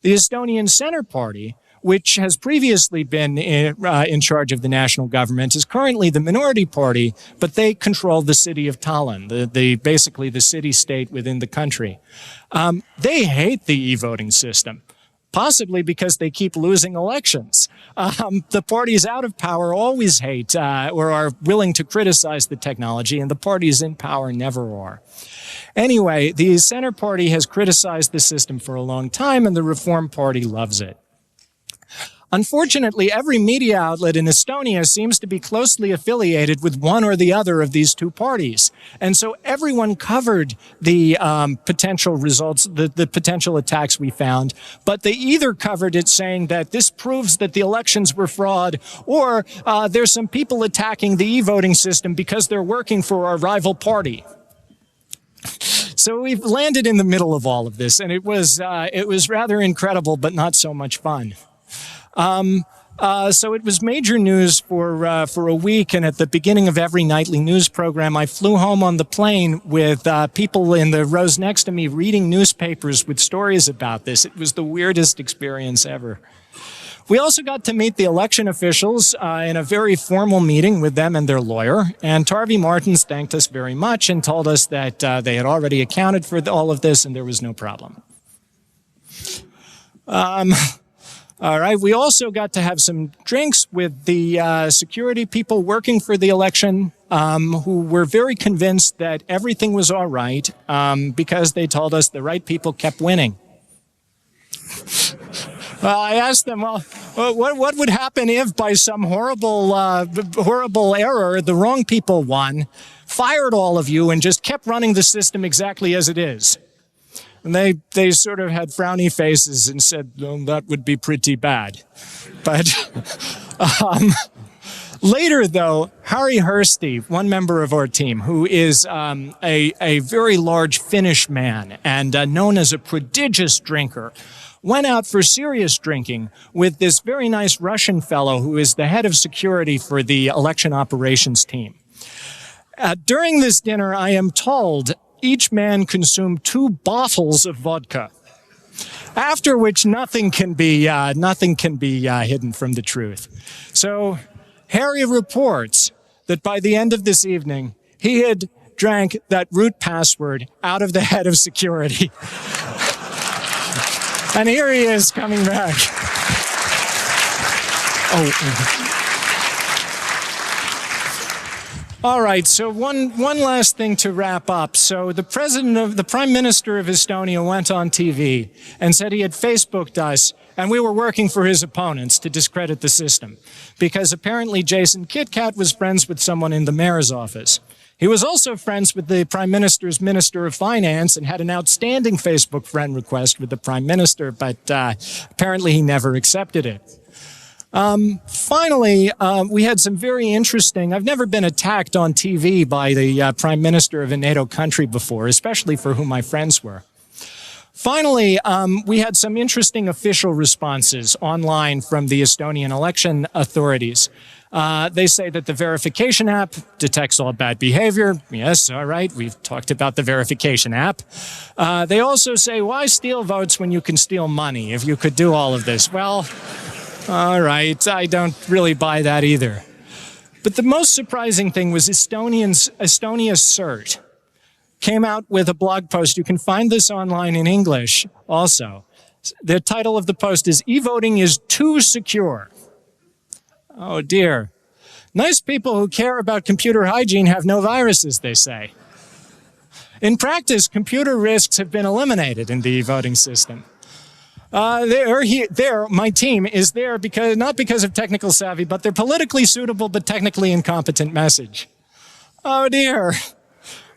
The Estonian Center Party, which has previously been in charge of the national government, is currently the minority party, but they control the city of Tallinn, basically the city-state within the country. They hate the e-voting system, possibly because they keep losing elections. The parties out of power always hate or are willing to criticize the technology, and the parties in power never are. Anyway, the Center Party has criticized the system for a long time, and the Reform Party loves it. Unfortunately, every media outlet in Estonia seems to be closely affiliated with one or the other of these two parties. And so everyone covered the potential results, the potential attacks we found, but they either covered it saying that this proves that the elections were fraud, or there's some people attacking the e-voting system because they're working for our rival party. So we've landed in the middle of all of this, and it was rather incredible, but not so much fun. So it was major news for a week, and at the beginning of every nightly news program, I flew home on the plane with people in the rows next to me reading newspapers with stories about this. It was the weirdest experience ever. We also got to meet the election officials in a very formal meeting with them and their lawyer, and Tarvi Martins thanked us very much and told us that they had already accounted for all of this and there was no problem. All right, we also got to have some drinks with the security people working for the election who were very convinced that everything was all right because they told us the right people kept winning. Well, I asked them, well, what would happen if by some horrible error the wrong people won, fired all of you, and just kept running the system exactly as it is? And they sort of had frowny faces and said, oh, that would be pretty bad. But later, though, Harry Hursti, one member of our team, who is a very large Finnish man and known as a prodigious drinker, went out for serious drinking with this very nice Russian fellow who is the head of security for the election operations team. During this dinner, I am told each man consumed 2 bottles of vodka, after which nothing can be hidden from the truth. So Harry reports that by the end of this evening, he had drank that root password out of the head of security. And here he is coming back. Oh. All right, so one last thing to wrap up. So the Prime Minister of Estonia went on TV and said he had Facebooked us and we were working for his opponents to discredit the system because apparently Jason Kitcat was friends with someone in the mayor's office. He was also friends with the Prime Minister's Minister of Finance and had an outstanding Facebook friend request with the Prime Minister, but apparently he never accepted it. Finally, we had some very interesting, I've never been attacked on TV by the Prime Minister of a NATO country before, especially for who my friends were. Finally, we had some interesting official responses online from the Estonian election authorities. They say that the verification app detects all bad behavior. Yes, all right, we've talked about the verification app. They also say, why steal votes when you can steal money if you could do all of this? Well, all right, I don't really buy that either. But the most surprising thing was Estonia's CERT came out with a blog post. You can find this online in English also. The title of the post is, "E-voting is too secure." Oh dear. Nice people who care about computer hygiene have no viruses, they say. In practice, computer risks have been eliminated in the e-voting system. My team is there because, not because of technical savvy, but their politically suitable but technically incompetent message. Oh dear.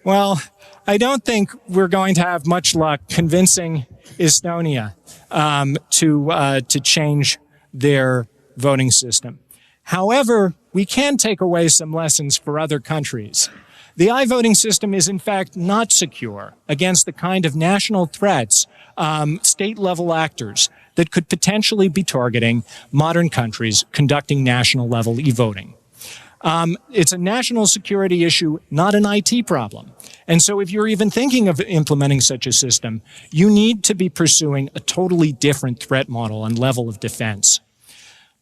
Well, I don't think we're going to have much luck convincing Estonia to change their voting system. However, we can take away some lessons for other countries. The i-voting system is in fact not secure against the kind of national threats, state-level actors that could potentially be targeting modern countries conducting national-level e-voting. It's a national security issue, not an IT problem. And so if you're even thinking of implementing such a system, you need to be pursuing a totally different threat model and level of defense.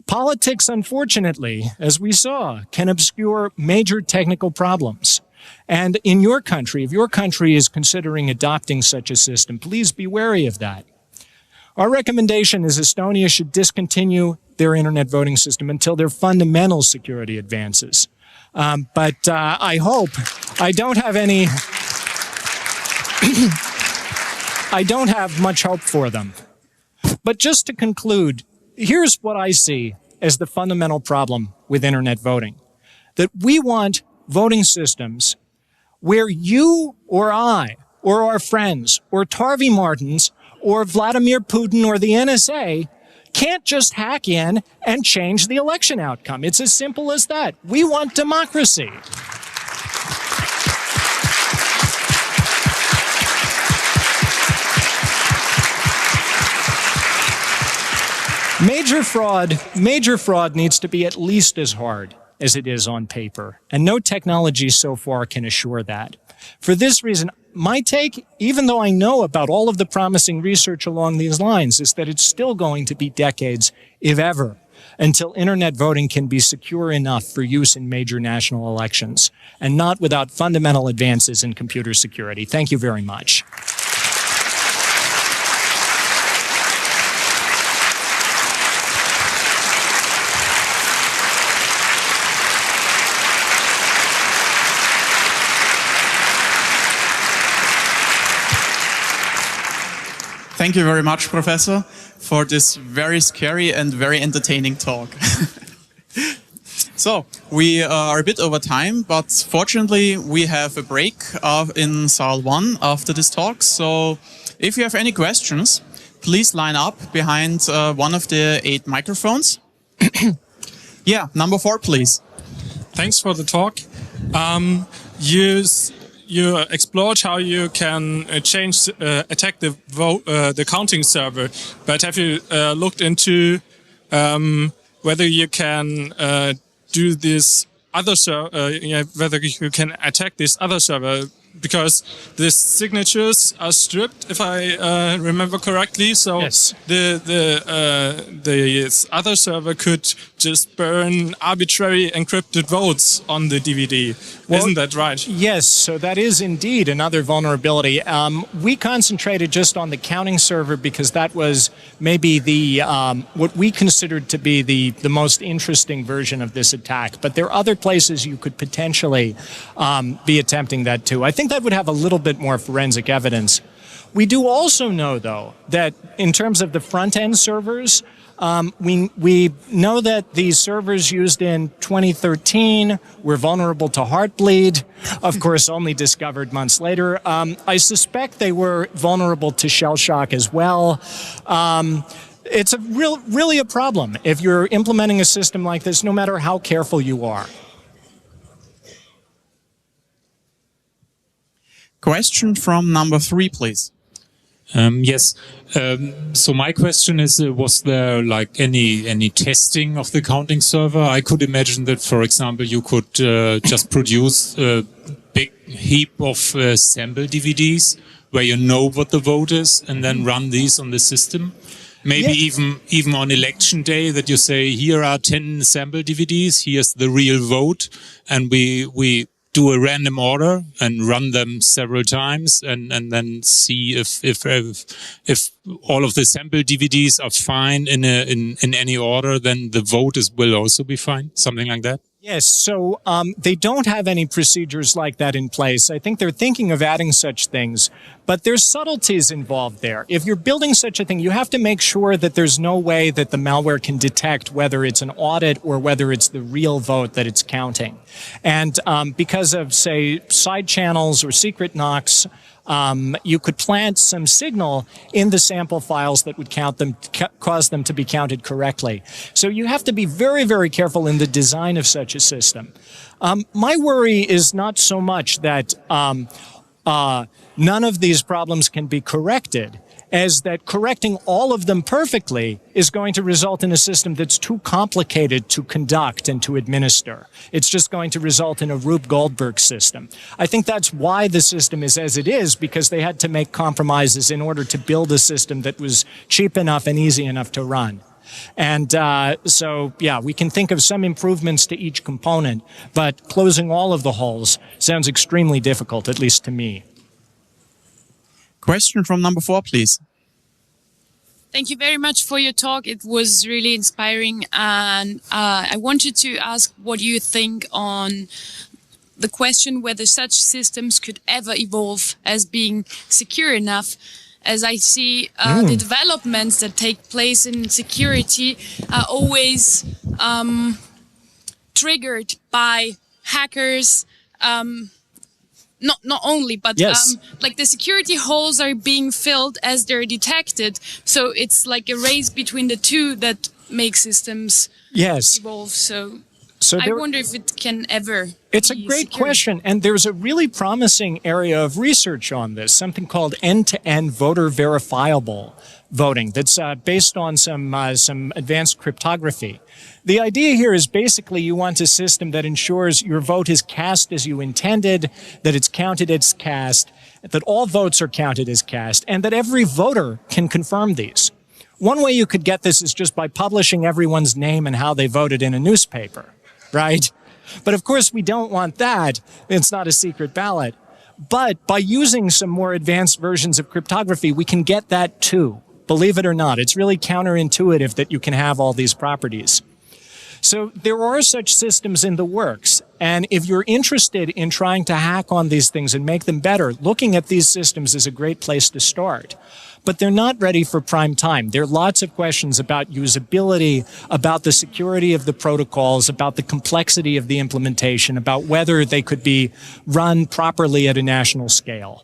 Politics, unfortunately, as we saw, can obscure major technical problems. And in your country, if your country is considering adopting such a system, please be wary of that. Our recommendation is Estonia should discontinue their internet voting system until their fundamental security advances. But I hope, I don't have any, I don't have much hope for them. But just to conclude, here's what I see as the fundamental problem with internet voting. That we want voting systems where you or I or our friends or Tarvey Martins or Vladimir Putin or the NSA can't just hack in and change the election outcome. It's as simple as that. We want democracy. Major fraud needs to be at least as hard as it is on paper, and no technology so far can assure that. For this reason, my take, even though I know about all of the promising research along these lines, is that it's still going to be decades, if ever, until internet voting can be secure enough for use in major national elections, and not without fundamental advances in computer security. Thank you very much. Thank you very much, Professor, for this very scary and very entertaining talk. So, we are a bit over time, but fortunately we have a break in Saal 1 after this talk. So, if you have any questions, please line up behind one of the 8 microphones. Yeah, number 4, please. Thanks for the talk. You explored how you can attack the counting server, but have you looked into whether you can do this other whether you can attack this other server? Because the signatures are stripped, if I remember correctly. So yes. The other server could just burn arbitrary encrypted votes on the DVD. Well, isn't that right? Yes, so that is indeed another vulnerability. We concentrated just on the counting server because that was maybe the what we considered to be the most interesting version of this attack. But there are other places you could potentially be attempting that too. I think that would have a little bit more forensic evidence. We do also know, though, that in terms of the front-end servers, we know that these servers used in 2013 were vulnerable to Heartbleed, of course only discovered months later. I suspect they were vulnerable to shell shock as well. It's really a problem if you're implementing a system like this, no matter how careful you are. Question from number 3, please. Yes. So my question is, was there like any testing of the counting server? I could imagine that, for example, you could just produce a big heap of sample DVDs where you know what the vote is and then run these on the system. Maybe even on election day that you say, here are 10 sample DVDs, here's the real vote, and we do a random order and run them several times and then see if all of the sample DVDs are fine in any order, then the vote will also be fine, something like that. Yes, so they don't have any procedures like that in place. I think they're thinking of adding such things, but there's subtleties involved there. If you're building such a thing, you have to make sure that there's no way that the malware can detect whether it's an audit or whether it's the real vote that it's counting. And because of, say, side channels or secret knocks, you could plant some signal in the sample files that would cause them to be counted correctly. So you have to be very, very careful in the design of such a system. My worry is not so much that none of these problems can be corrected, as that correcting all of them perfectly is going to result in a system that's too complicated to conduct and to administer. It's just going to result in a Rube Goldberg system. I think that's why the system is as it is, because they had to make compromises in order to build a system that was cheap enough and easy enough to run. And so, yeah, we can think of some improvements to each component, but closing all of the holes sounds extremely difficult, at least to me. Question from number 4, please. Thank you very much for your talk. It was really inspiring. And I wanted to ask what you think on the question whether such systems could ever evolve as being secure enough as I see the developments that take place in security are always triggered by hackers. Not only, but Yes. like the security holes are being filled as they're detected. So it's like a race between the two that makes systems Yes. evolve. So I there- wonder if it can ever. It's a be great secure. question, and there's a really promising area of research on this, something called end-to-end voter verifiable voting that's based on some advanced cryptography. The idea here is basically you want a system that ensures your vote is cast as you intended, that it's counted as cast, that all votes are counted as cast, and that every voter can confirm these. One way you could get this is just by publishing everyone's name and how they voted in a newspaper, right? But of course, we don't want that. It's not a secret ballot. But by using some more advanced versions of cryptography, we can get that too. Believe it or not, it's really counterintuitive that you can have all these properties. So there are such systems in the works. And if you're interested in trying to hack on these things and make them better, looking at these systems is a great place to start. But they're not ready for prime time. There are lots of questions about usability, about the security of the protocols, about the complexity of the implementation, about whether they could be run properly at a national scale.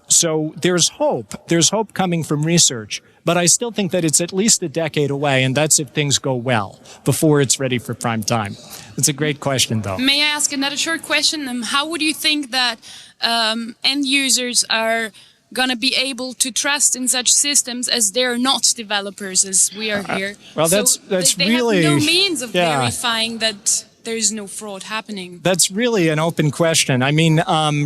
So there's hope. There's hope coming from research. But I still think that it's at least a decade away, and that's if things go well, before it's ready for prime time. It's a great question, though. May I ask another short question? How would you think that end users are going to be able to trust in such systems as they're not developers as we are here? Well, So that's they really have no means of yeah. verifying that there is no fraud happening. That's really an open question. I mean,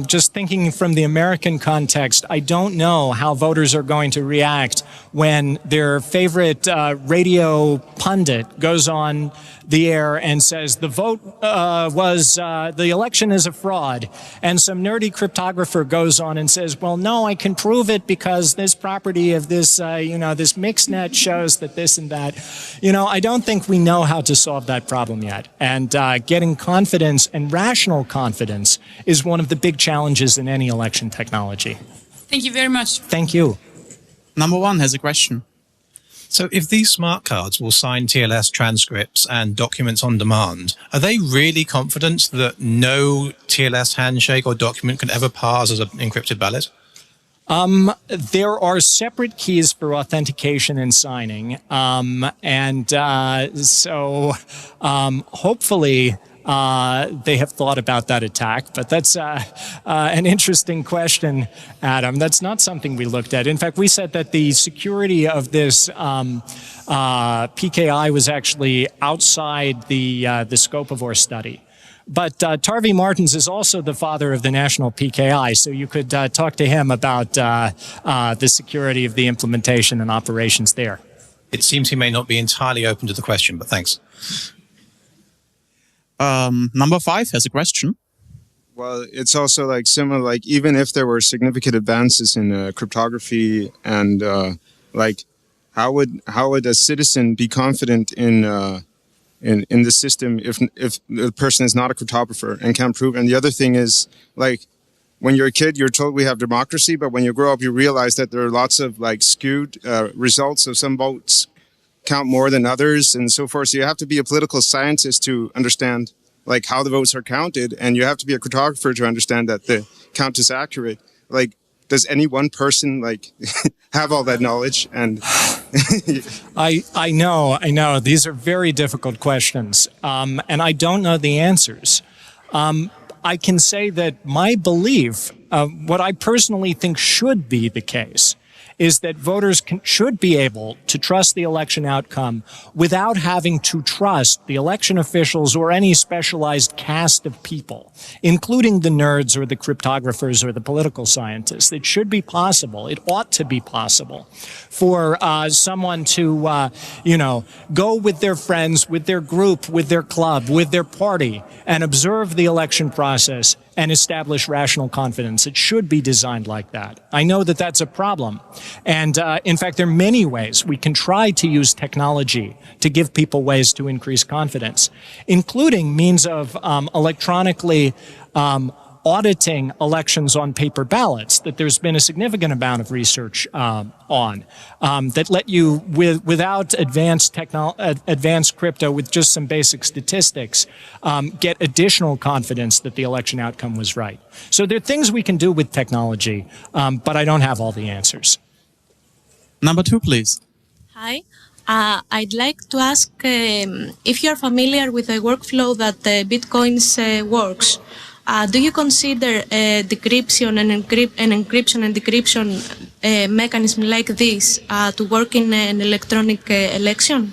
just thinking from the American context, I don't know how voters are going to react when their favorite radio pundit goes on the air and says the vote the election is a fraud, and some nerdy cryptographer goes on and says, well, no, I can prove it because this property of this this mixnet shows that this and that. I don't think we know how to solve that problem yet, and getting confidence and rational confidence is one of the big challenges in any election technology. Thank you very much. Thank you. Number one has a question. So if these smart cards will sign TLS transcripts and documents on demand, are they really confident that no TLS handshake or document can ever pass as an encrypted ballot? There are separate keys for authentication and signing. So hopefully they have thought about that attack, but that's an interesting question, Adam. That's not something we looked at. In fact, we said that the security of this PKI was actually outside the scope of our study. But Tarvi Martins is also the father of the national PKI, so you could talk to him about the security of the implementation and operations there. It seems he may not be entirely open to the question, but thanks. Number 5 has a question. Well, it's also like similar, like even if there were significant advances in cryptography and like how would a citizen be confident in the system if the person is not a cryptographer and can't prove? And the other thing is, like, when you're a kid, you're told we have democracy, but when you grow up, you realize that there are lots of like skewed results. So some votes count more than others and so forth. So you have to be a political scientist to understand like how the votes are counted, and you have to be a cryptographer to understand that the count is accurate. Like, does any one person like have all that knowledge? And I know. These are very difficult questions, and I don't know the answers. I can say that my belief, what I personally think should be the case, is that voters should be able to trust the election outcome without having to trust the election officials or any specialized cast of people, including the nerds or the cryptographers or the political scientists. It should be possible. It ought to be possible for someone to, go with their friends, with their group, with their club, with their party, and observe the election process and establish rational confidence. It should be designed like that. I know that that's a problem. And in fact, there are many ways we can try to use technology to give people ways to increase confidence, including means of electronically auditing elections on paper ballots that there's been a significant amount of research on that let you, without advanced crypto, with just some basic statistics, get additional confidence that the election outcome was right. So there are things we can do with technology, but I don't have all the answers. Number 2, please. Hi. I'd like to ask if you're familiar with the workflow that Bitcoin's works. Do you consider decryption and encryption and decryption mechanism like this to work in an electronic election?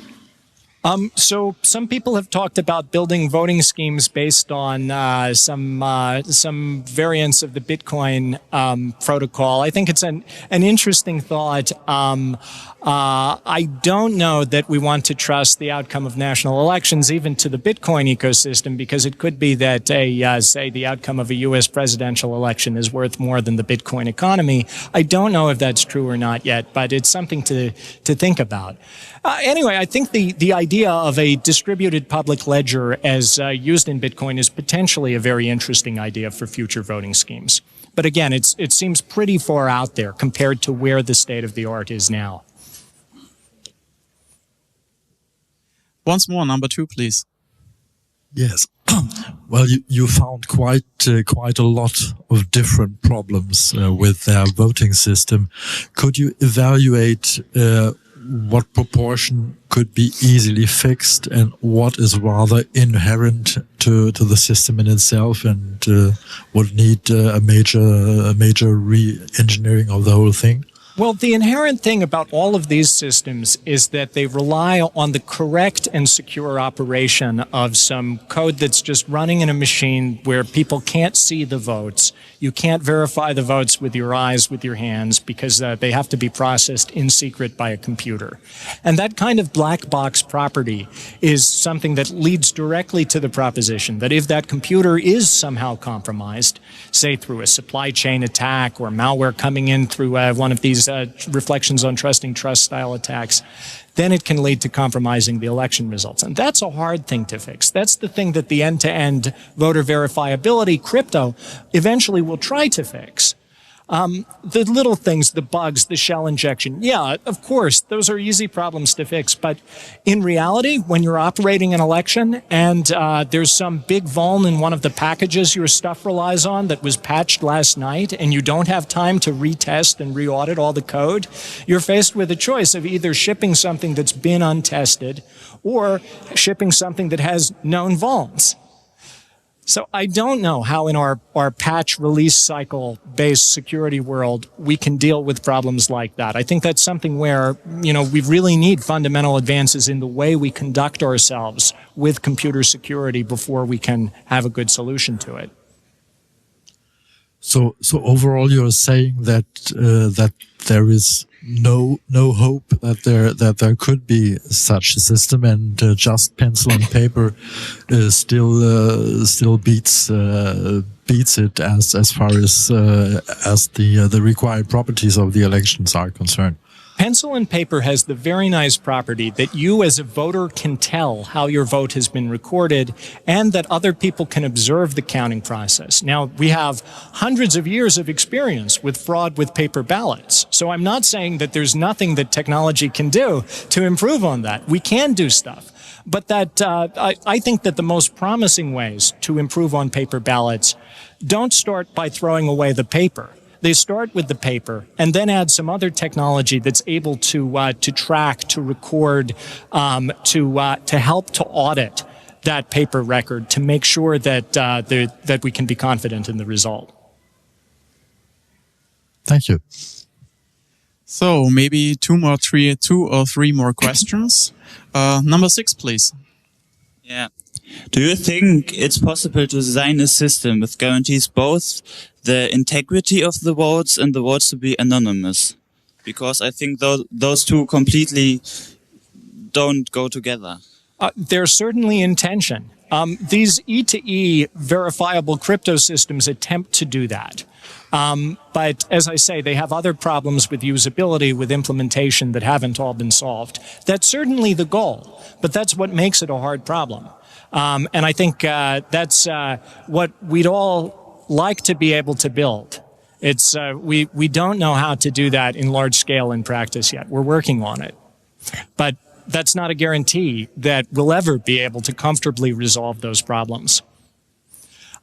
So some people have talked about building voting schemes based on some variants of the Bitcoin protocol. I think it's an interesting thought. I don't know that we want to trust the outcome of national elections even to the Bitcoin ecosystem, because it could be that say the outcome of a U.S. presidential election is worth more than the Bitcoin economy. I don't know if that's true or not yet, but it's something to think about. Anyway, I think the idea of a distributed public ledger as used in Bitcoin is potentially a very interesting idea for future voting schemes. But again, it seems pretty far out there compared to where the state of the art is now. Once more, number 2, please. Yes. Well, you found quite a lot of different problems with their voting system. Could you evaluate what proportion could be easily fixed and what is rather inherent to the system in itself and would need a major re-engineering of the whole thing? Well, the inherent thing about all of these systems is that they rely on the correct and secure operation of some code that's just running in a machine where people can't see the votes. You can't verify the votes with your eyes, with your hands, because they have to be processed in secret by a computer. And that kind of black box property is something that leads directly to the proposition that if that computer is somehow compromised, say through a supply chain attack or malware coming in through one of these reflections on trusting trust style attacks, then it can lead to compromising the election results. And that's a hard thing to fix. That's the thing that the end-to-end voter verifiability crypto eventually will try to fix. The little things, the bugs, the shell injection, yeah, of course, those are easy problems to fix. But in reality, when you're operating an election and there's some big vuln in one of the packages your stuff relies on that was patched last night and you don't have time to retest and re-audit all the code, you're faced with a choice of either shipping something that's been untested or shipping something that has known vulns. So I don't know how in our patch release cycle based security world we can deal with problems like that. I think that's something where, we really need fundamental advances in the way we conduct ourselves with computer security before we can have a good solution to it. So overall, you're saying that that there is no hope that there could be such a system, and just pencil and paper still beats it as far as the required properties of the elections are concerned. Pencil and paper has the very nice property that you as a voter can tell how your vote has been recorded and that other people can observe the counting process. Now, we have hundreds of years of experience with fraud with paper ballots. So I'm not saying that there's nothing that technology can do to improve on that. We can do stuff. But that I think that the most promising ways to improve on paper ballots don't start by throwing away the paper. They start with the paper and then add some other technology that's able to track, to record, to help to audit that paper record to make sure that that we can be confident in the result. Thank you. So maybe two or three more questions. Number 6, please. Yeah. Do you think it's possible to design a system that guarantees both the integrity of the votes and the votes to be anonymous? Because I think those two completely don't go together. They're certainly in tension. These E2E verifiable crypto systems attempt to do that. But as I say, they have other problems with usability, with implementation that haven't all been solved. That's certainly the goal, but that's what makes it a hard problem. And I think that's what we'd all like to be able to build. It's we don't know how to do that in large scale in practice yet. We're working on it. But that's not a guarantee that we'll ever be able to comfortably resolve those problems.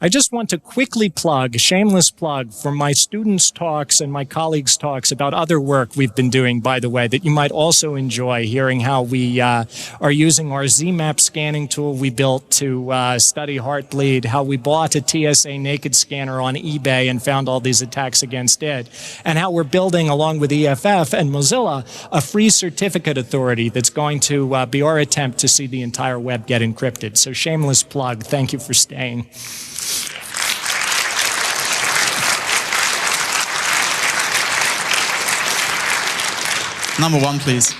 I just want to quickly plug, a shameless plug, for my students' talks and my colleagues' talks about other work we've been doing, by the way, that you might also enjoy hearing how we are using our ZMAP scanning tool we built to study heart bleed, how we bought a TSA naked scanner on eBay and found all these attacks against it, and how we're building, along with EFF and Mozilla, a free certificate authority that's going to be our attempt to see the entire web get encrypted. So shameless plug. Thank you for staying. Number one, please.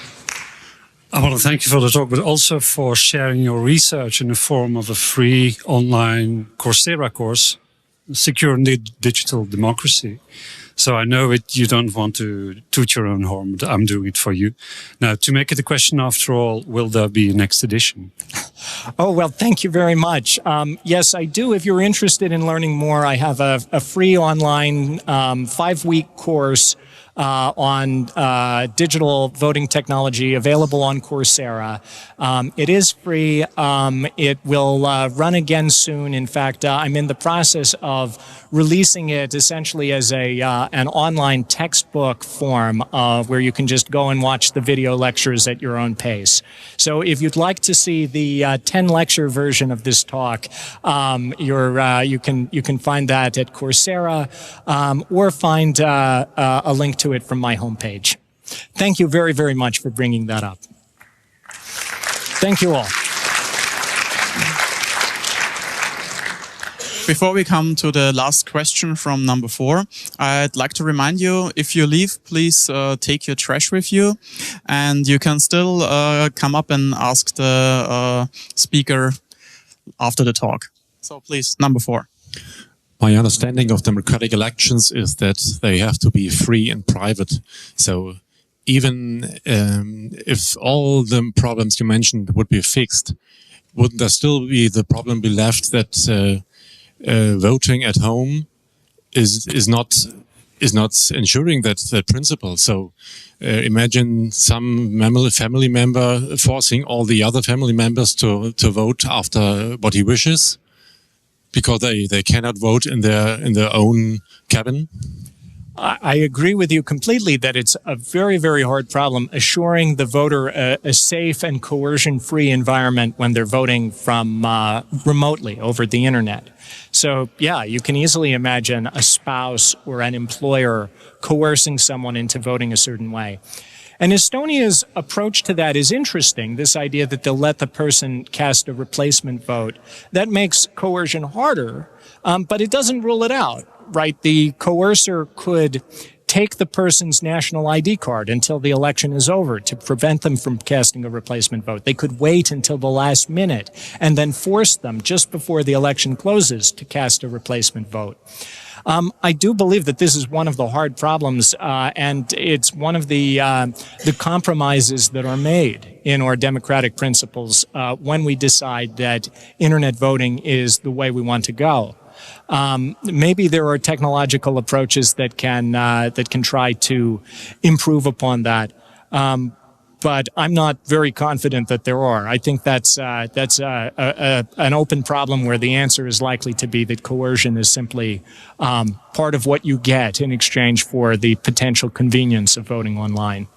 I want to thank you for the talk, but also for sharing your research in the form of a free online Coursera course, Secure and Digital Democracy. So I know you don't want to toot your own horn, but I'm doing it for you. Now, to make it a question, after all, will there be a next edition? Oh, well, thank you very much. Yes, I do. If you're interested in learning more, I have a free online 5-week course on digital voting technology available on Coursera. It is free. It will run again soon. In fact, I'm in the process of releasing it essentially as an online textbook form where you can just go and watch the video lectures at your own pace. So if you'd like to see the 10-lecture version of this talk, you can find that at Coursera or find a link to it from my homepage. Thank you very, very much for bringing that up. Thank you all. Before we come to the last question from number 4, I'd like to remind you, if you leave, please take your trash with you, and you can still come up and ask the speaker after the talk. So please, number 4. My understanding of democratic elections is that they have to be free and private. So even if all the problems you mentioned would be fixed, wouldn't there still be the problem be left that voting at home is not ensuring that principle? So imagine some family member forcing all the other family members to vote after what he wishes, because they cannot vote in their own cabin. I agree with you completely that it's a very, very hard problem assuring the voter a safe and coercion-free environment when they're voting from remotely over the internet. So, yeah, you can easily imagine a spouse or an employer coercing someone into voting a certain way. And Estonia's approach to that is interesting, this idea that they'll let the person cast a replacement vote. That makes coercion harder, but it doesn't rule it out, right? The coercer could take the person's national ID card until the election is over to prevent them from casting a replacement vote. They could wait until the last minute and then force them just before the election closes to cast a replacement vote. I do believe that this is one of the hard problems, and it's one of the compromises that are made in our democratic principles when we decide that internet voting is the way we want to go. Maybe there are technological approaches that can try to improve upon that. But I'm not very confident that there are. I think that's an open problem where the answer is likely to be that coercion is simply part of what you get in exchange for the potential convenience of voting online.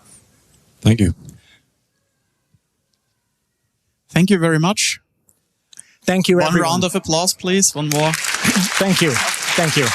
Thank you. Thank you very much. Thank you, everyone. One round of applause, please. One more. Thank you. Thank you.